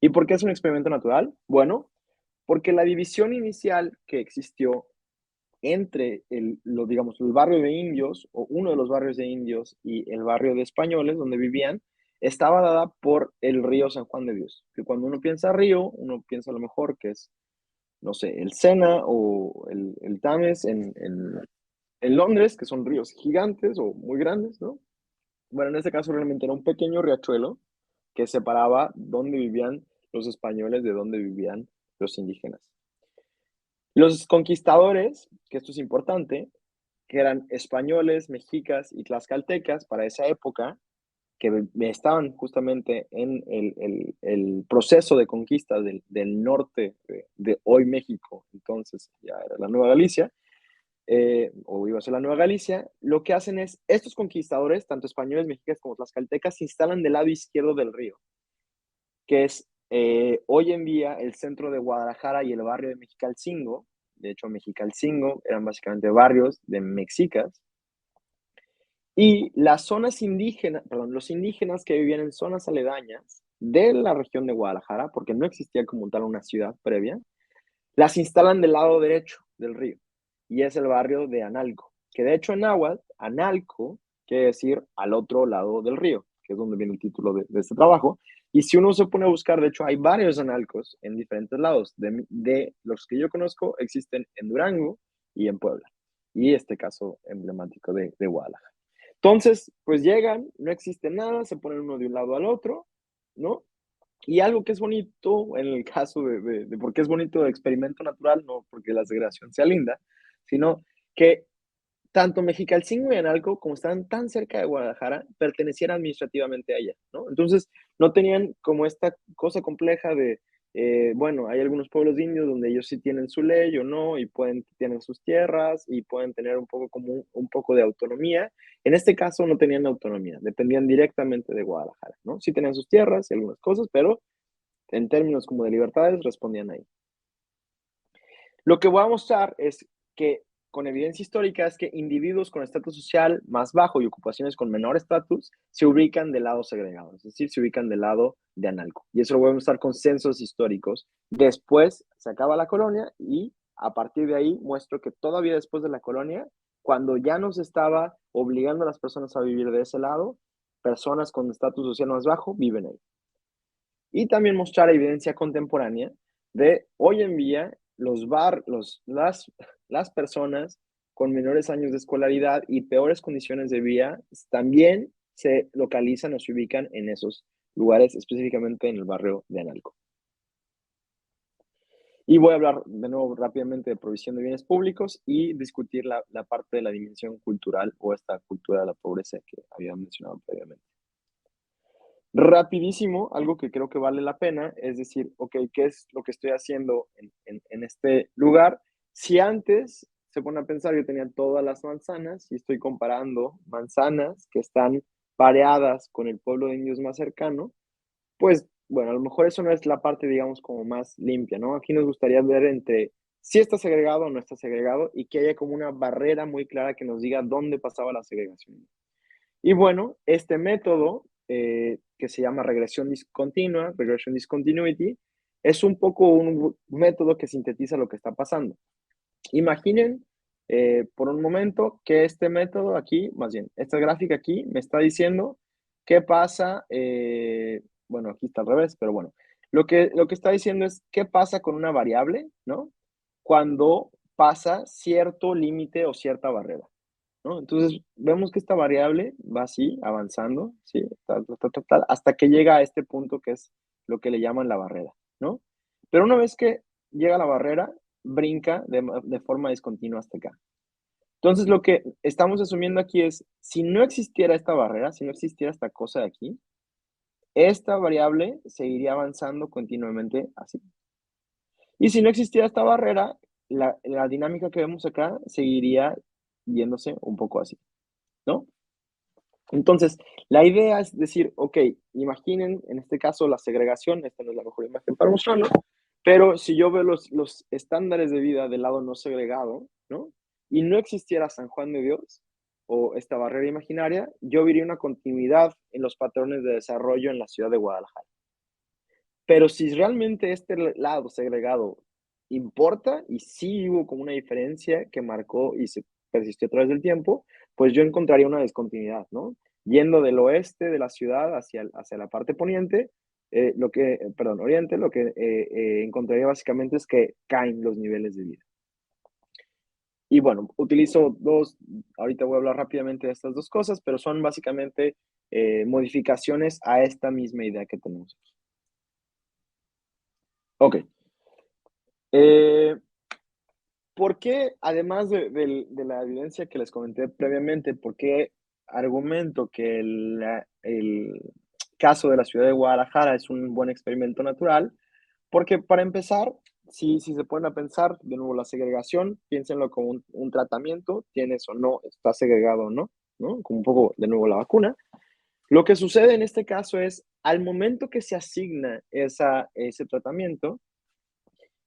¿Y por qué es un experimento natural? Bueno, porque la división inicial que existió entre digamos, el barrio de indios o uno de los barrios de indios y el barrio de españoles donde vivían, estaba dada por el río San Juan de Dios. Que cuando uno piensa río, uno piensa a lo mejor que es, no sé, el Sena o el Tames en Londres, que son ríos gigantes o muy grandes, ¿no? Bueno, en este caso realmente era un pequeño riachuelo que separaba dónde vivían los españoles de dónde vivían los indígenas. Los conquistadores, que esto es importante, que eran españoles, mexicas y tlaxcaltecas para esa época, que estaban justamente en el proceso de conquista del norte de hoy México, entonces ya era la Nueva Galicia, o iba a ser la Nueva Galicia, lo que hacen es, estos conquistadores, tanto españoles, mexicas como tlaxcaltecas, se instalan del lado izquierdo del río, que es hoy en día el centro de Guadalajara y el barrio de Mexicalcingo. De hecho, Mexicalcingo eran básicamente barrios de mexicas. Y las zonas indígenas, perdón, los indígenas que vivían en zonas aledañas de la región de Guadalajara, porque no existía como tal una ciudad previa, las instalan del lado derecho del río. Y es el barrio de Analco, que de hecho en náhuatl, Analco quiere decir al otro lado del río, que es donde viene el título de este trabajo. Y si uno se pone a buscar, de hecho hay varios Analcos en diferentes lados. De los que yo conozco, existen en Durango y en Puebla. Y este caso emblemático de Guadalajara. Entonces, pues llegan, no existe nada, se ponen uno de un lado al otro, ¿no? Y algo que es bonito en el caso de por qué es bonito el experimento natural, no porque la segregación sea linda, sino que tanto Mexicalcingo y Analco, como estaban tan cerca de Guadalajara, pertenecían administrativamente a ella, ¿no? Entonces, no tenían como esta cosa compleja de, bueno, hay algunos pueblos indios donde ellos sí tienen su ley o no, y tienen sus tierras y pueden tener un poco como un poco de autonomía. En este caso no tenían autonomía, dependían directamente de Guadalajara, ¿no? Sí tenían sus tierras y algunas cosas, pero en términos como de libertades respondían ahí. Lo que voy a mostrar es que, con evidencia histórica, es que individuos con estatus social más bajo y ocupaciones con menor estatus se ubican del lado segregado, es decir, se ubican del lado de Analco. Y eso lo voy a mostrar con censos históricos. Después se acaba la colonia y a partir de ahí muestro que todavía después de la colonia, cuando ya nos estaba obligando a las personas a vivir de ese lado, personas con estatus social más bajo viven ahí. Y también mostrar evidencia contemporánea de hoy en día las personas con menores años de escolaridad y peores condiciones de vida también se localizan o se ubican en esos lugares, específicamente en el barrio de Analco. Y voy a hablar de nuevo rápidamente de provisión de bienes públicos y discutir la parte de la dimensión cultural o esta cultura de la pobreza que había mencionado previamente. Rapidísimo, algo que creo que vale la pena es decir, ok, ¿qué es lo que estoy haciendo en este lugar? Si antes se pone a pensar, yo tenía todas las manzanas y estoy comparando manzanas que están pareadas con el pueblo de indios más cercano, pues bueno, a lo mejor eso no es la parte, digamos, como más limpia, ¿no? Aquí nos gustaría ver entre si está segregado o no está segregado y que haya como una barrera muy clara que nos diga dónde pasaba la segregación. Y bueno, este método que se llama regresión discontinua, regression discontinuity, es un poco un método que sintetiza lo que está pasando. Imaginen por un momento que este método aquí, más bien, esta gráfica aquí me está diciendo qué pasa, bueno, aquí está al revés, pero bueno, lo que está diciendo es qué pasa con una variable, ¿no? Cuando pasa cierto límite o cierta barrera, ¿no? Entonces, vemos que esta variable va así, avanzando, ¿sí? Hasta que llega a este punto que es lo que le llaman la barrera, ¿no? Pero una vez que llega a la barrera, brinca de forma discontinua hasta acá. Entonces, lo que estamos asumiendo aquí es, si no existiera esta barrera, si no existiera esta cosa de aquí, esta variable seguiría avanzando continuamente así. Y si no existiera esta barrera, la dinámica que vemos acá seguiría yéndose un poco así, ¿no? Entonces, la idea es decir, ok, imaginen en este caso la segregación, esta no es la mejor imagen para mostrarlo, pero si yo veo los estándares de vida del lado no segregado, ¿no? Y no existiera San Juan de Dios o esta barrera imaginaria, yo vería una continuidad en los patrones de desarrollo en la ciudad de Guadalajara. Pero si realmente este lado segregado importa y sí hubo como una diferencia que marcó y se persistió a través del tiempo, pues yo encontraría una discontinuidad, ¿no? Yendo del oeste de la ciudad hacia la parte poniente, oriente, lo que encontraría básicamente es que caen los niveles de vida. Y bueno, utilizo ahorita voy a hablar rápidamente de estas dos cosas, pero son básicamente modificaciones a esta misma idea que tenemos. Ok. ¿Por qué, además de la evidencia que les comenté previamente, por qué argumento que el caso de la ciudad de Guadalajara es un buen experimento natural? Porque para empezar, si se ponen a pensar, de nuevo, la segregación, piénsenlo como un tratamiento, tienes o no, está segregado o no, ¿no? Como un poco, de nuevo, la vacuna. Lo que sucede en este caso es, al momento que se asigna ese tratamiento,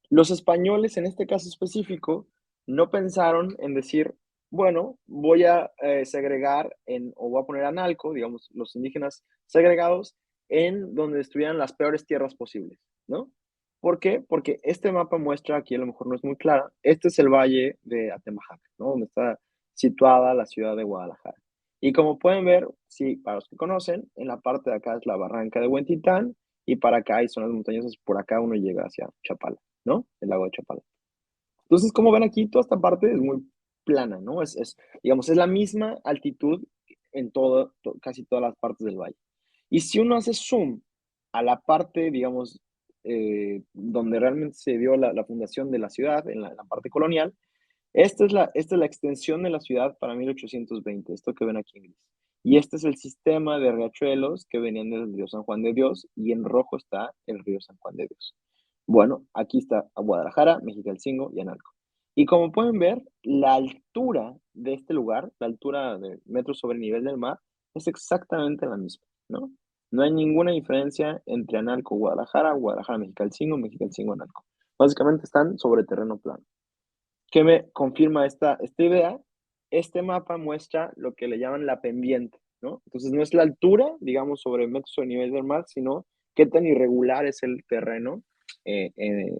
los españoles, en este caso específico, no pensaron en decir, bueno, voy a segregar o voy a poner analco, digamos, los indígenas segregados, en donde estuvieran las peores tierras posibles, ¿no? ¿Por qué? Porque este mapa muestra, aquí a lo mejor no es muy clara, este es el valle de Atemajac, ¿no? Donde está situada la ciudad de Guadalajara. Y como pueden ver, sí, para los que conocen, en la parte de acá es la barranca de Huentitán, y para acá hay zonas montañosas, por acá uno llega hacia Chapala, ¿no? El lago de Chapala. Entonces, como ven aquí, toda esta parte es muy plana, ¿no? Digamos, es la misma altitud en casi todas las partes del valle. Y si uno hace zoom a la parte, digamos, donde realmente se dio la fundación de la ciudad, en la parte colonial, esta es la extensión de la ciudad para 1820, esto que ven aquí en gris. Y este es el sistema de riachuelos que venían del río San Juan de Dios, y en rojo está el río San Juan de Dios. Bueno, aquí está Guadalajara, Mexicalcingo y Analco. Y como pueden ver, la altura de este lugar, la altura de metros sobre el nivel del mar, es exactamente la misma, ¿no? No hay ninguna diferencia entre Analco, Guadalajara, Guadalajara, Mexicalcingo, Mexicalcingo, Analco. Básicamente están sobre terreno plano. ¿Qué me confirma esta idea? Este mapa muestra lo que le llaman la pendiente, ¿no? Entonces no es la altura, digamos, sobre metros sobre el nivel del mar, sino qué tan irregular es el terreno eh, eh,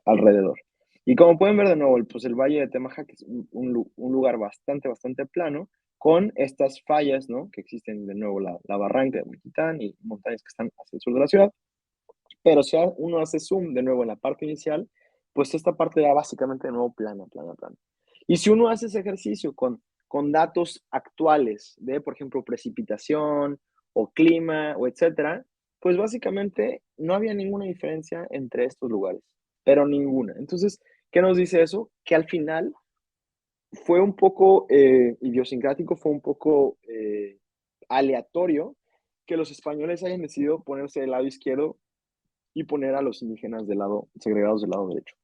alrededor. Y como pueden ver de nuevo, pues el Valle de Temajac es un lugar bastante, bastante plano, con estas fallas, ¿no? Que existen de nuevo, la barranca de Huentitán y montañas que están hacia el sur de la ciudad. Pero si uno hace zoom de nuevo en la parte inicial, pues esta parte era básicamente de nuevo plana, plana, plana. Y si uno hace ese ejercicio con datos actuales de, por ejemplo, precipitación o clima o etcétera, pues básicamente no había ninguna diferencia entre estos lugares, pero ninguna. Entonces, ¿qué nos dice eso? Que al final fue un poco idiosincrático, fue un poco aleatorio que los españoles hayan decidido ponerse del lado izquierdo y poner a los indígenas segregados del lado derecho.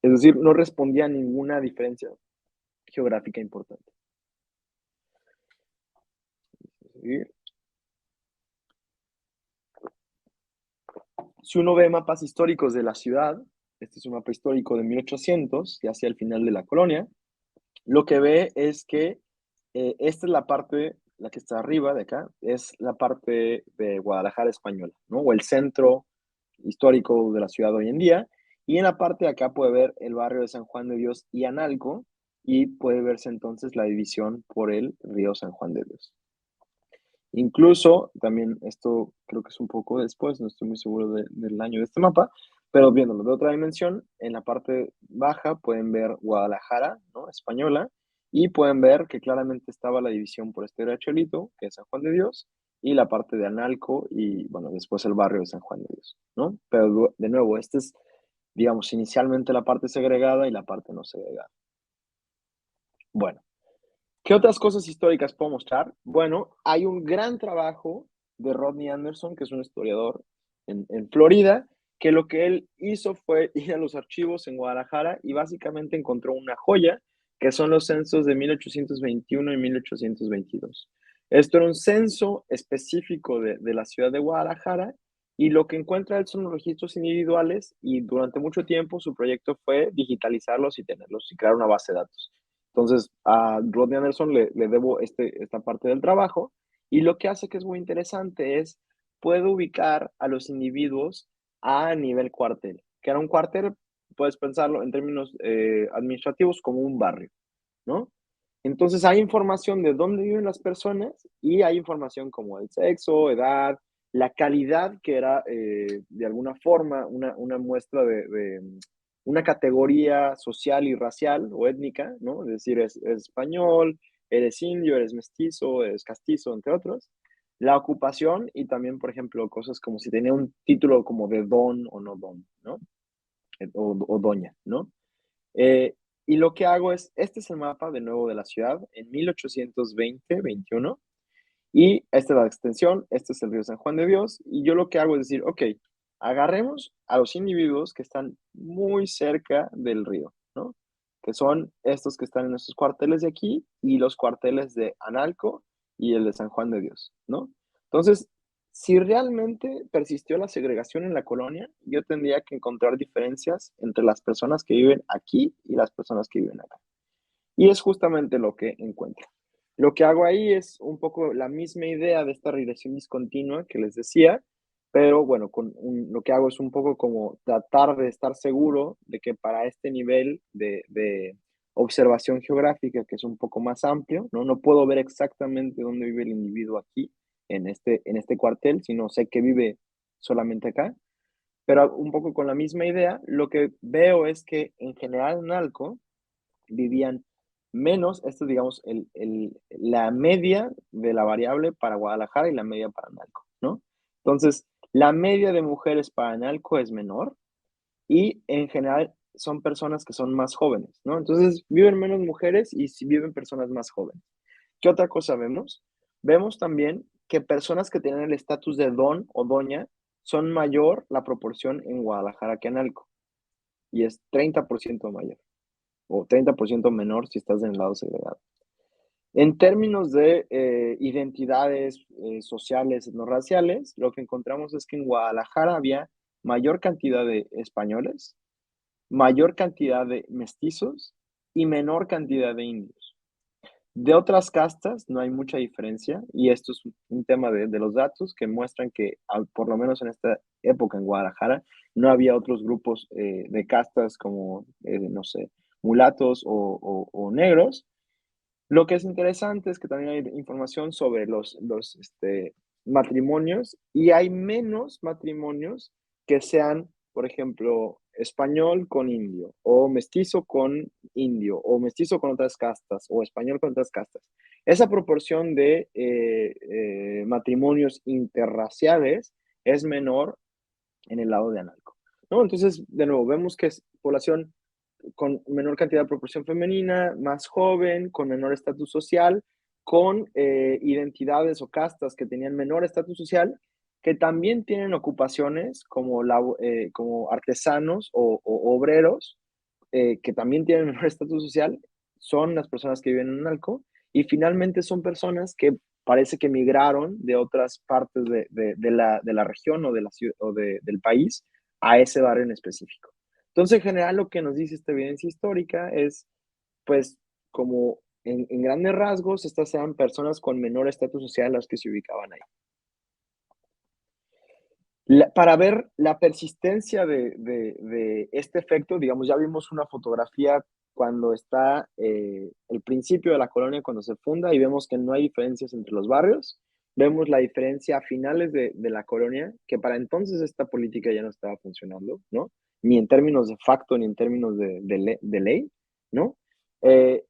Es decir, no respondía a ninguna diferencia geográfica importante. Si uno ve mapas históricos de la ciudad, este es un mapa histórico de 1800, ya hacia el final de la colonia, lo que ve es que esta es la parte, la que está arriba de acá, es la parte de Guadalajara española, ¿no? O el centro histórico de la ciudad hoy en día. Y en la parte de acá puede ver el barrio de San Juan de Dios y Analco, y puede verse entonces la división por el río San Juan de Dios. Incluso, también esto creo que es un poco después, no estoy muy seguro del año de este mapa, Pero viéndolo de otra dimensión, en la parte baja pueden ver Guadalajara, ¿no? Española, y pueden ver que claramente estaba la división por este Cholito, que es San Juan de Dios, y la parte de Analco, y bueno, después el barrio de San Juan de Dios, ¿no? Pero de nuevo, este es, digamos, inicialmente la parte segregada y la parte no segregada. Bueno, ¿qué otras cosas históricas puedo mostrar? Bueno, hay un gran trabajo de Rodney Anderson, que es un historiador en Florida, que lo que él hizo fue ir a los archivos en Guadalajara y básicamente encontró una joya, que son los censos de 1821 y 1822. Esto era un censo específico de la ciudad de Guadalajara y lo que encuentra él son los registros individuales y durante mucho tiempo su proyecto fue digitalizarlos y tenerlos y crear una base de datos. Entonces, a Rodney Anderson le debo esta parte del trabajo y lo que hace que es muy interesante es, puede ubicar a los individuos a nivel cuartel, que era un cuartel, puedes pensarlo en términos administrativos como un barrio, ¿no? Entonces hay información de dónde viven las personas y hay información como el sexo, edad, la calidad, que era de alguna forma una muestra de una categoría social y racial o étnica, ¿no? Es decir, es español, eres indio, eres mestizo, eres castizo, entre otros. La ocupación y también, por ejemplo, cosas como si tenía un título como de don o no don, ¿no? O doña, ¿no? Eh, y lo que hago es, este es el mapa de nuevo de la ciudad en 1820-21, y esta es la extensión, este es el río San Juan de Dios, y yo lo que hago es decir, ok, agarremos a los individuos que están muy cerca del río, ¿no? Que son estos que están en estos cuarteles de aquí y los cuarteles de Analco y el de San Juan de Dios, ¿no? Entonces, si realmente persistió la segregación en la colonia, yo tendría que encontrar diferencias entre las personas que viven aquí y las personas que viven acá. Y es justamente lo que encuentro. Lo que hago ahí es un poco la misma idea de esta regresión discontinua que les decía, pero bueno, lo que hago es un poco como tratar de estar seguro de que para este nivel de observación geográfica, que es un poco más amplio, ¿no? No puedo ver exactamente dónde vive el individuo aquí, en este cuartel, sino sé que vive solamente acá, pero un poco con la misma idea, lo que veo es que en general en Alco vivían menos, esto es, digamos, la media de la variable para Guadalajara y la media para Analco, ¿no? Entonces, la media de mujeres para Analco es menor y en general son personas que son más jóvenes, ¿no? Entonces, viven menos mujeres y sí viven personas más jóvenes. ¿Qué otra cosa vemos? Vemos también que personas que tienen el estatus de don o doña son mayor la proporción en Guadalajara que en Analco y es 30% mayor o 30% menor si estás en el lado segregado. En términos de identidades sociales, no raciales, lo que encontramos es que en Guadalajara había mayor cantidad de españoles, mayor cantidad de mestizos y menor cantidad de indios. De otras castas no hay mucha diferencia y esto es un tema de los datos que muestran que por lo menos en esta época en Guadalajara no había otros grupos de castas como, no sé, mulatos o negros. Lo que es interesante es que también hay información sobre los matrimonios y hay menos matrimonios que sean, por ejemplo, español con indio o mestizo con indio o mestizo con otras castas o español con otras castas. Esa proporción de matrimonios interraciales es menor en el lado de Analco, ¿no? Entonces, de nuevo, vemos que es población con menor cantidad de proporción femenina, más joven, con menor estatus social, con identidades o castas que tenían menor estatus social, que también tienen ocupaciones como artesanos o obreros, que también tienen menor estatus social, son las personas que viven en Analco, y finalmente son personas que parece que migraron de otras partes de la región o, de la ciudad, o del país a ese barrio en específico. Entonces, en general, lo que nos dice esta evidencia histórica es, pues, como en grandes rasgos, estas eran personas con menor estatus social las que se ubicaban ahí. Para ver la persistencia de este efecto, digamos, ya vimos una fotografía cuando está el principio de la colonia, cuando se funda, y vemos que no hay diferencias entre los barrios. vemos la diferencia a finales de la colonia, que para entonces esta política ya no estaba funcionando, ¿no? Ni en términos de facto, ni en términos de ley, ¿no?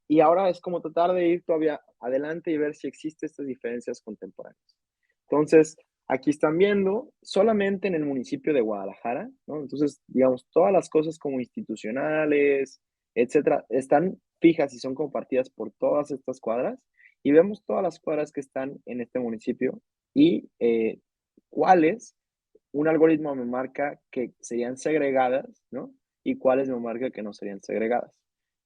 Y ahora es como tratar de ir todavía adelante y ver si existen estas diferencias contemporáneas. Entonces, aquí están viendo solamente en el municipio de Guadalajara, ¿no? Entonces, digamos, todas las cosas como institucionales, etcétera, están fijas y son compartidas por todas estas cuadras y vemos todas las cuadras que están en este municipio y cuáles un algoritmo me marca que serían segregadas, ¿no? Y cuáles me marca que no serían segregadas.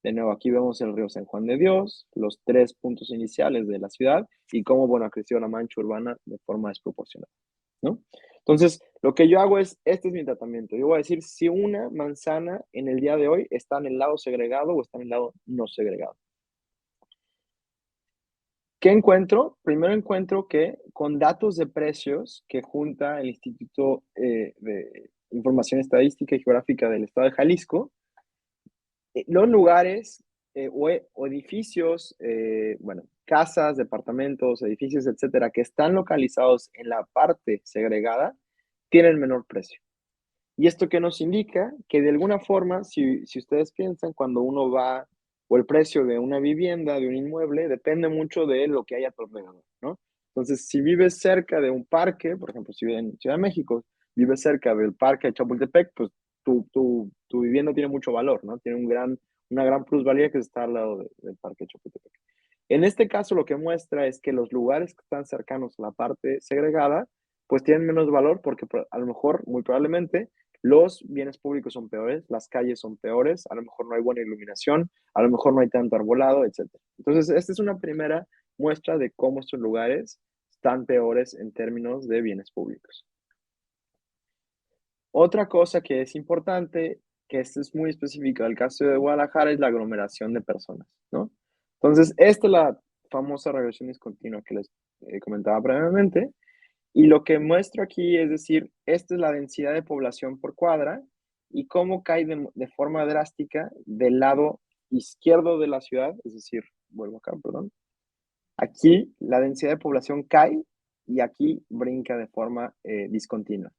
De nuevo, aquí vemos el río San Juan de Dios, los 3 puntos iniciales de la ciudad y cómo, bueno, ha crecido la mancha urbana de forma desproporcionada, ¿no? Entonces, lo que yo hago es, este es mi tratamiento. Yo voy a decir si una manzana en el día de hoy está en el lado segregado o está en el lado no segregado. ¿Qué encuentro? Primero encuentro que con datos de precios que junta el Instituto de Información Estadística y Geográfica del Estado de Jalisco, los lugares o edificios, bueno, casas, departamentos, edificios, etcétera, que están localizados en la parte segregada, tienen menor precio. ¿Y esto qué nos indica? Que de alguna forma, si ustedes piensan, cuando uno va, o el precio de una vivienda, de un inmueble, depende mucho de lo que hay a tu alrededor, ¿no? Entonces, si vives cerca de un parque, por ejemplo, si vives en Ciudad de México, vives cerca del parque de Chapultepec, pues tu vivienda tiene mucho valor, ¿no? Tiene una gran plusvalía que está al lado del parque de Chapultepec. En este caso, lo que muestra es que los lugares que están cercanos a la parte segregada, pues tienen menos valor porque a lo mejor, muy probablemente, los bienes públicos son peores, las calles son peores, a lo mejor no hay buena iluminación, a lo mejor no hay tanto arbolado, etcétera. Entonces, esta es una primera muestra de cómo estos lugares están peores en términos de bienes públicos. Otra cosa que es importante, que esto es muy específico del caso de Guadalajara, es la aglomeración de personas, ¿no? Entonces, esta es la famosa regresión discontinua que les comentaba previamente, y lo que muestro aquí es decir, esta es la densidad de población por cuadra y cómo cae de forma drástica del lado izquierdo de la ciudad, es decir, vuelvo acá, perdón. Aquí la densidad de población cae y aquí brinca de forma discontinua.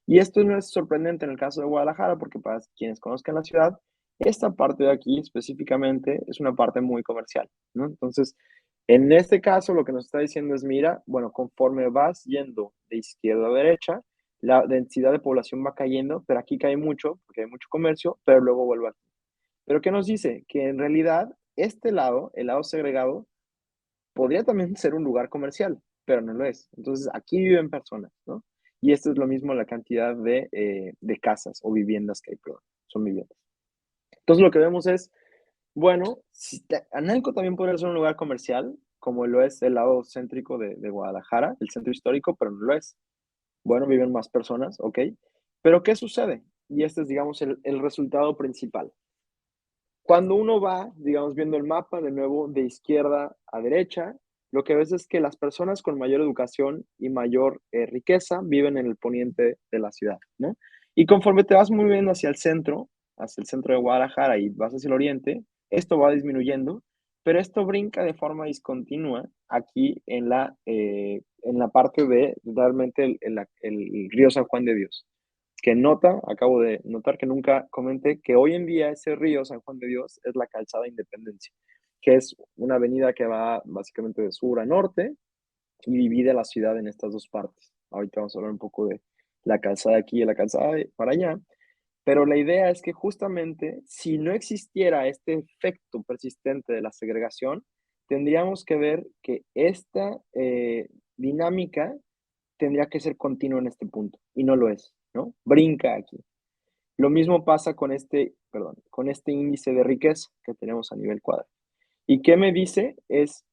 Y esto no es sorprendente en el caso de Guadalajara, porque para quienes conozcan la ciudad, esta parte de aquí específicamente es una parte muy comercial, ¿no? Entonces, en este caso, lo que nos está diciendo es, mira, bueno, conforme vas yendo de izquierda a derecha, la densidad de población va cayendo, pero aquí cae mucho, porque hay mucho comercio, pero luego vuelve aquí. Pero ¿qué nos dice? Que en realidad este lado, el lado segregado, podría también ser un lugar comercial, pero no lo es. Entonces, aquí viven personas, ¿no? Y esto es lo mismo la cantidad de casas o viviendas que hay, perdón, son viviendas. Entonces, lo que vemos es, bueno, Analco también podría ser un lugar comercial, como lo es el lado céntrico de Guadalajara, el centro histórico, pero no lo es. Bueno, viven más personas, ok. Pero ¿qué sucede? Y este es, digamos, el resultado principal. Cuando uno va, digamos, viendo el mapa de nuevo de izquierda a derecha, lo que ves es que las personas con mayor educación y mayor riqueza viven en el poniente de la ciudad, ¿no? Y conforme te vas moviendo hacia el centro de Guadalajara y vas hacia el oriente, esto va disminuyendo, pero esto brinca de forma discontinua aquí en la parte de realmente el río San Juan de Dios acabo de notar que nunca comenté que hoy en día ese río San Juan de Dios es la calzada Independencia, que es una avenida que va básicamente de sur a norte y divide la ciudad en estas dos partes. Ahorita vamos a hablar un poco de la calzada aquí y la calzada para allá, pero la idea es que justamente si no existiera este efecto persistente de la segregación, tendríamos que ver que esta dinámica tendría que ser continua en este punto y no lo es, ¿no? Brinca aquí. Lo mismo pasa con con este índice de riqueza que tenemos a nivel cuadro. ¿Y qué me dice? Es,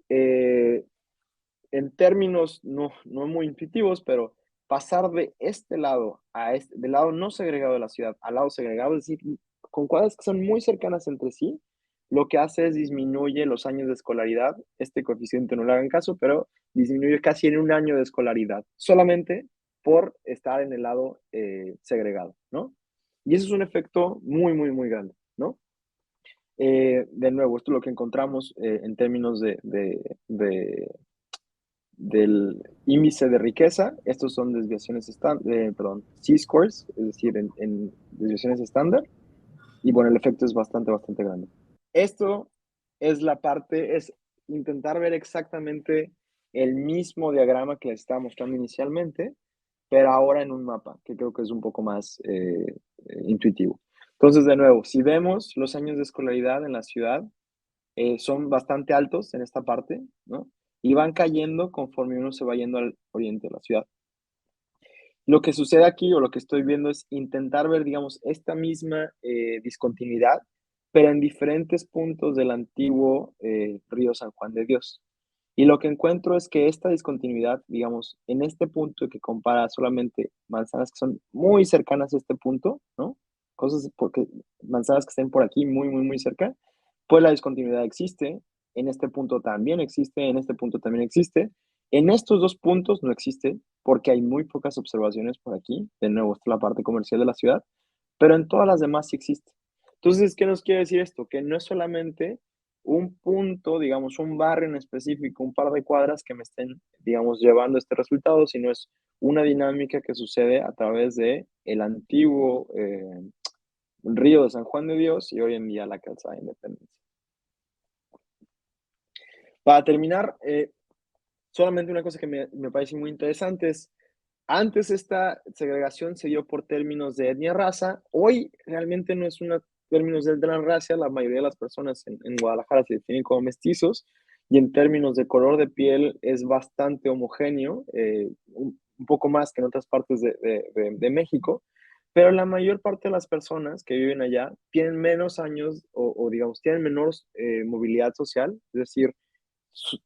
eh, en términos no muy intuitivos, pero pasar de este lado del lado no segregado de la ciudad al lado segregado, es decir, con cuadras que son muy cercanas entre sí, lo que hace es disminuye los años de escolaridad. Este coeficiente no le hagan caso, pero disminuye casi en un año de escolaridad, solamente por estar en el lado segregado, ¿no? Y eso es un efecto muy grande, ¿no? De nuevo, esto es lo que encontramos en términos del índice de riqueza. Estos son desviaciones C-scores, es decir, en desviaciones estándar. Y bueno, el efecto es bastante, bastante grande. Esto es la parte, es intentar ver exactamente el mismo diagrama que les estaba mostrando inicialmente, pero ahora en un mapa, que creo que es un poco más intuitivo. Entonces, de nuevo, si vemos los años de escolaridad en la ciudad, son bastante altos en esta parte, ¿no? Y van cayendo conforme uno se va yendo al oriente de la ciudad. Lo que sucede aquí, o lo que estoy viendo, es intentar ver, digamos, esta misma discontinuidad, pero en diferentes puntos del antiguo río San Juan de Dios. Y lo que encuentro es que esta discontinuidad, digamos, en este punto que compara solamente manzanas que son muy cercanas a este punto, ¿no? Cosas porque manzanas que estén por aquí muy, muy, muy cerca, pues la discontinuidad existe. En este punto también existe, en este punto también existe. En estos dos puntos no existe porque hay muy pocas observaciones por aquí. De nuevo, está la parte comercial de la ciudad, pero en todas las demás sí existe. Entonces, ¿qué nos quiere decir esto? Que no es solamente un punto, digamos, un barrio en específico, un par de cuadras que me estén, digamos, llevando este resultado, sino es una dinámica que sucede a través de el antiguo río de San Juan de Dios y hoy en día la calzada de Independencia. Para terminar, solamente una cosa que me parece muy interesante es, antes esta segregación se dio por términos de etnia-raza, hoy realmente no es una términos de etnia-raza, la mayoría de las personas en Guadalajara se definen como mestizos, y en términos de color de piel es bastante homogéneo, un poco más que en otras partes de México, pero la mayor parte de las personas que viven allá tienen menos años o digamos, tienen menor movilidad social, es decir,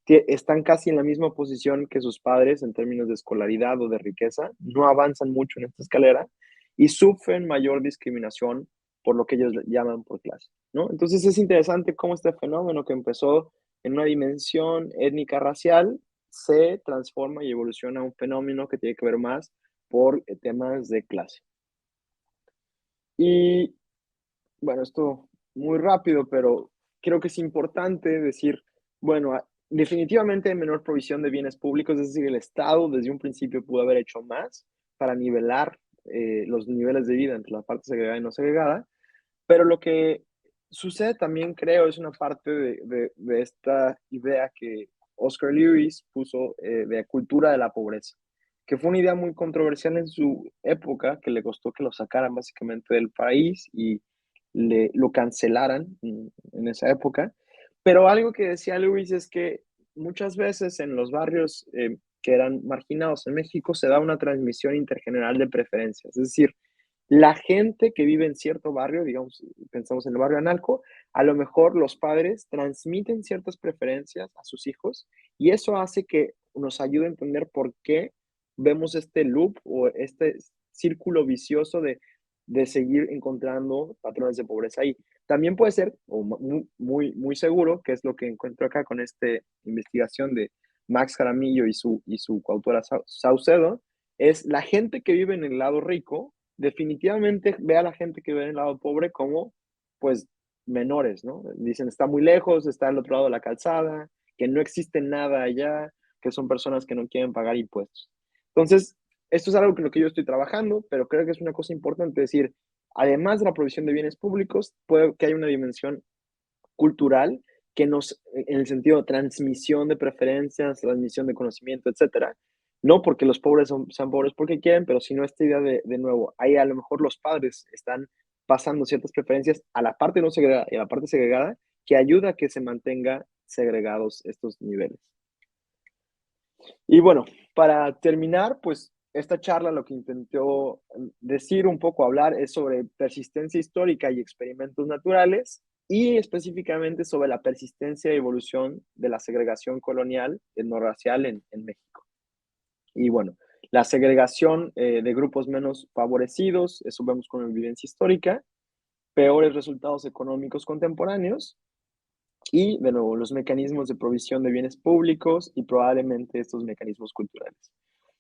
están casi en la misma posición que sus padres en términos de escolaridad o de riqueza, no avanzan mucho en esta escalera y sufren mayor discriminación por lo que ellos llaman por clase, ¿no? Entonces es interesante cómo este fenómeno que empezó en una dimensión étnica racial se transforma y evoluciona a un fenómeno que tiene que ver más por temas de clase. Y bueno, esto muy rápido, pero creo que es importante decir, bueno, definitivamente hay menor provisión de bienes públicos, es decir, el Estado desde un principio pudo haber hecho más para nivelar los niveles de vida entre la parte segregada y no segregada, pero lo que sucede también, creo, es una parte de esta idea que Oscar Lewis puso de cultura de la pobreza, que fue una idea muy controversial en su época, que le costó que lo sacaran básicamente del país y lo cancelaran en esa época. Pero algo que decía Lewis es que muchas veces en los barrios que eran marginados en México se da una transmisión intergeneral de preferencias, es decir, la gente que vive en cierto barrio, digamos, pensamos en el barrio Analco, a lo mejor los padres transmiten ciertas preferencias a sus hijos y eso hace que nos ayude a entender por qué vemos este loop o este círculo vicioso de seguir encontrando patrones de pobreza ahí. También puede ser, o muy, muy, muy seguro, que es lo que encuentro acá con esta investigación de Max Jaramillo y su coautora Saucedo, es la gente que vive en el lado rico definitivamente ve a la gente que ve en el lado pobre como, pues, menores, ¿no? Dicen, está muy lejos, está al otro lado de la calzada, que no existe nada allá, que son personas que no quieren pagar impuestos. Entonces, esto es algo que lo que yo estoy trabajando, pero creo que es una cosa importante decir, además de la provisión de bienes públicos, puede que haya una dimensión cultural que nos, en el sentido de transmisión de preferencias, transmisión de conocimiento, etcétera. No porque los pobres sean pobres porque quieren, pero sino esta idea de nuevo, ahí a lo mejor los padres están pasando ciertas preferencias a la parte no segregada y a la parte segregada que ayuda a que se mantenga segregados estos niveles. Y bueno, para terminar, pues esta charla lo que intentó decir un poco, hablar, es sobre persistencia histórica y experimentos naturales y específicamente sobre la persistencia y evolución de la segregación colonial etnorracial en México. Y bueno, la segregación de grupos menos favorecidos, eso vemos con la evidencia histórica, peores resultados económicos contemporáneos y, de nuevo, los mecanismos de provisión de bienes públicos y probablemente estos mecanismos culturales.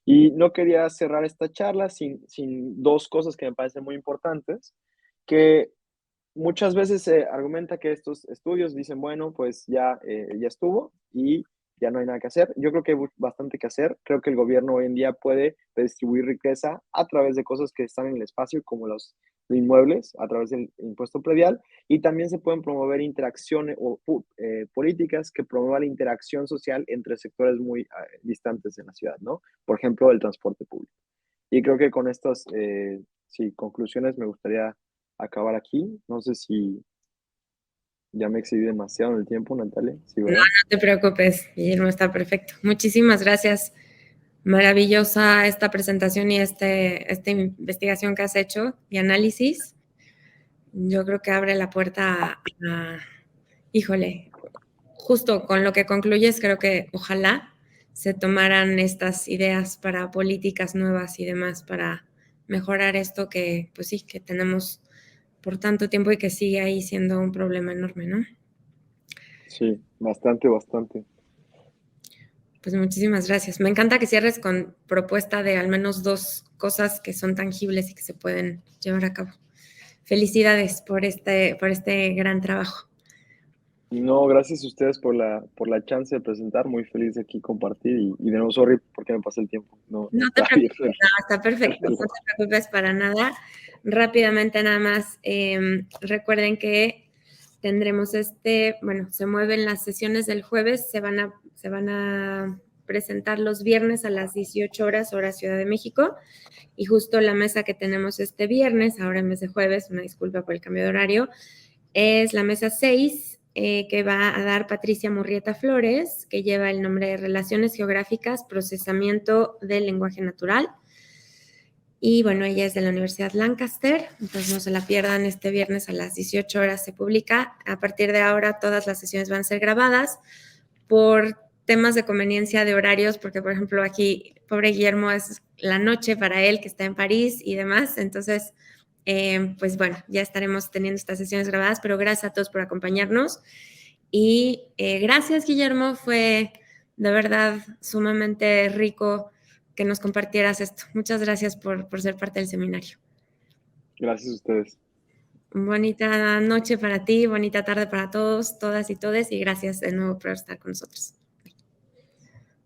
Y no quería cerrar esta charla sin dos cosas que me parecen muy importantes, que muchas veces se argumenta que estos estudios dicen, bueno, pues ya estuvo y ya no hay nada que hacer. Yo creo que hay bastante que hacer. Creo que el gobierno hoy en día puede distribuir riqueza a través de cosas que están en el espacio, como los inmuebles, a través del impuesto predial, y también se pueden promover interacciones o políticas que promuevan la interacción social entre sectores muy distantes de la ciudad, ¿no? Por ejemplo, el transporte público. Y creo que con estas sí, conclusiones me gustaría acabar aquí. No sé si ya me excedí demasiado en el tiempo, Natalia. Sí, No, ¿verdad? no te preocupes, Guillermo, está perfecto. Muchísimas gracias. Maravillosa esta presentación y esta investigación que has hecho y análisis. Yo creo que abre la puerta híjole, justo con lo que concluyes, creo que ojalá se tomaran estas ideas para políticas nuevas y demás para mejorar esto que, pues sí, que tenemos por tanto tiempo y que sigue ahí siendo un problema enorme, ¿no? Sí, bastante, bastante. Pues muchísimas gracias. Me encanta que cierres con propuesta de al menos 2 cosas que son tangibles y que se pueden llevar a cabo. Felicidades por este gran trabajo. No, gracias a ustedes por la chance de presentar. Muy feliz de aquí compartir y de nuevo, sorry porque me pasé el tiempo. No, no No te estaba bien. preocupes, no, está perfecto, no te preocupes para nada. Rápidamente nada más, recuerden que tendremos bueno, se mueven las sesiones del jueves, se van a presentar los viernes a las 18 horas, hora Ciudad de México, y justo la mesa que tenemos este viernes, ahora en vez de jueves, una disculpa por el cambio de horario, es la mesa 6, que va a dar Patricia Murrieta Flores, que lleva el nombre de Relaciones Geográficas, Procesamiento del Lenguaje Natural. Y bueno, ella es de la Universidad Lancaster, entonces no se la pierdan, este viernes a las 18 horas se publica. A partir de ahora todas las sesiones van a ser grabadas por temas de conveniencia de horarios, porque por ejemplo aquí, pobre Guillermo, es la noche para él que está en París y demás, entonces pues bueno, ya estaremos teniendo estas sesiones grabadas, pero gracias a todos por acompañarnos y gracias Guillermo, fue de verdad sumamente rico que nos compartieras esto. Muchas gracias por ser parte del seminario. Gracias a ustedes. Bonita noche para ti, bonita tarde para todos, todas y todes, y gracias de nuevo por estar con nosotros.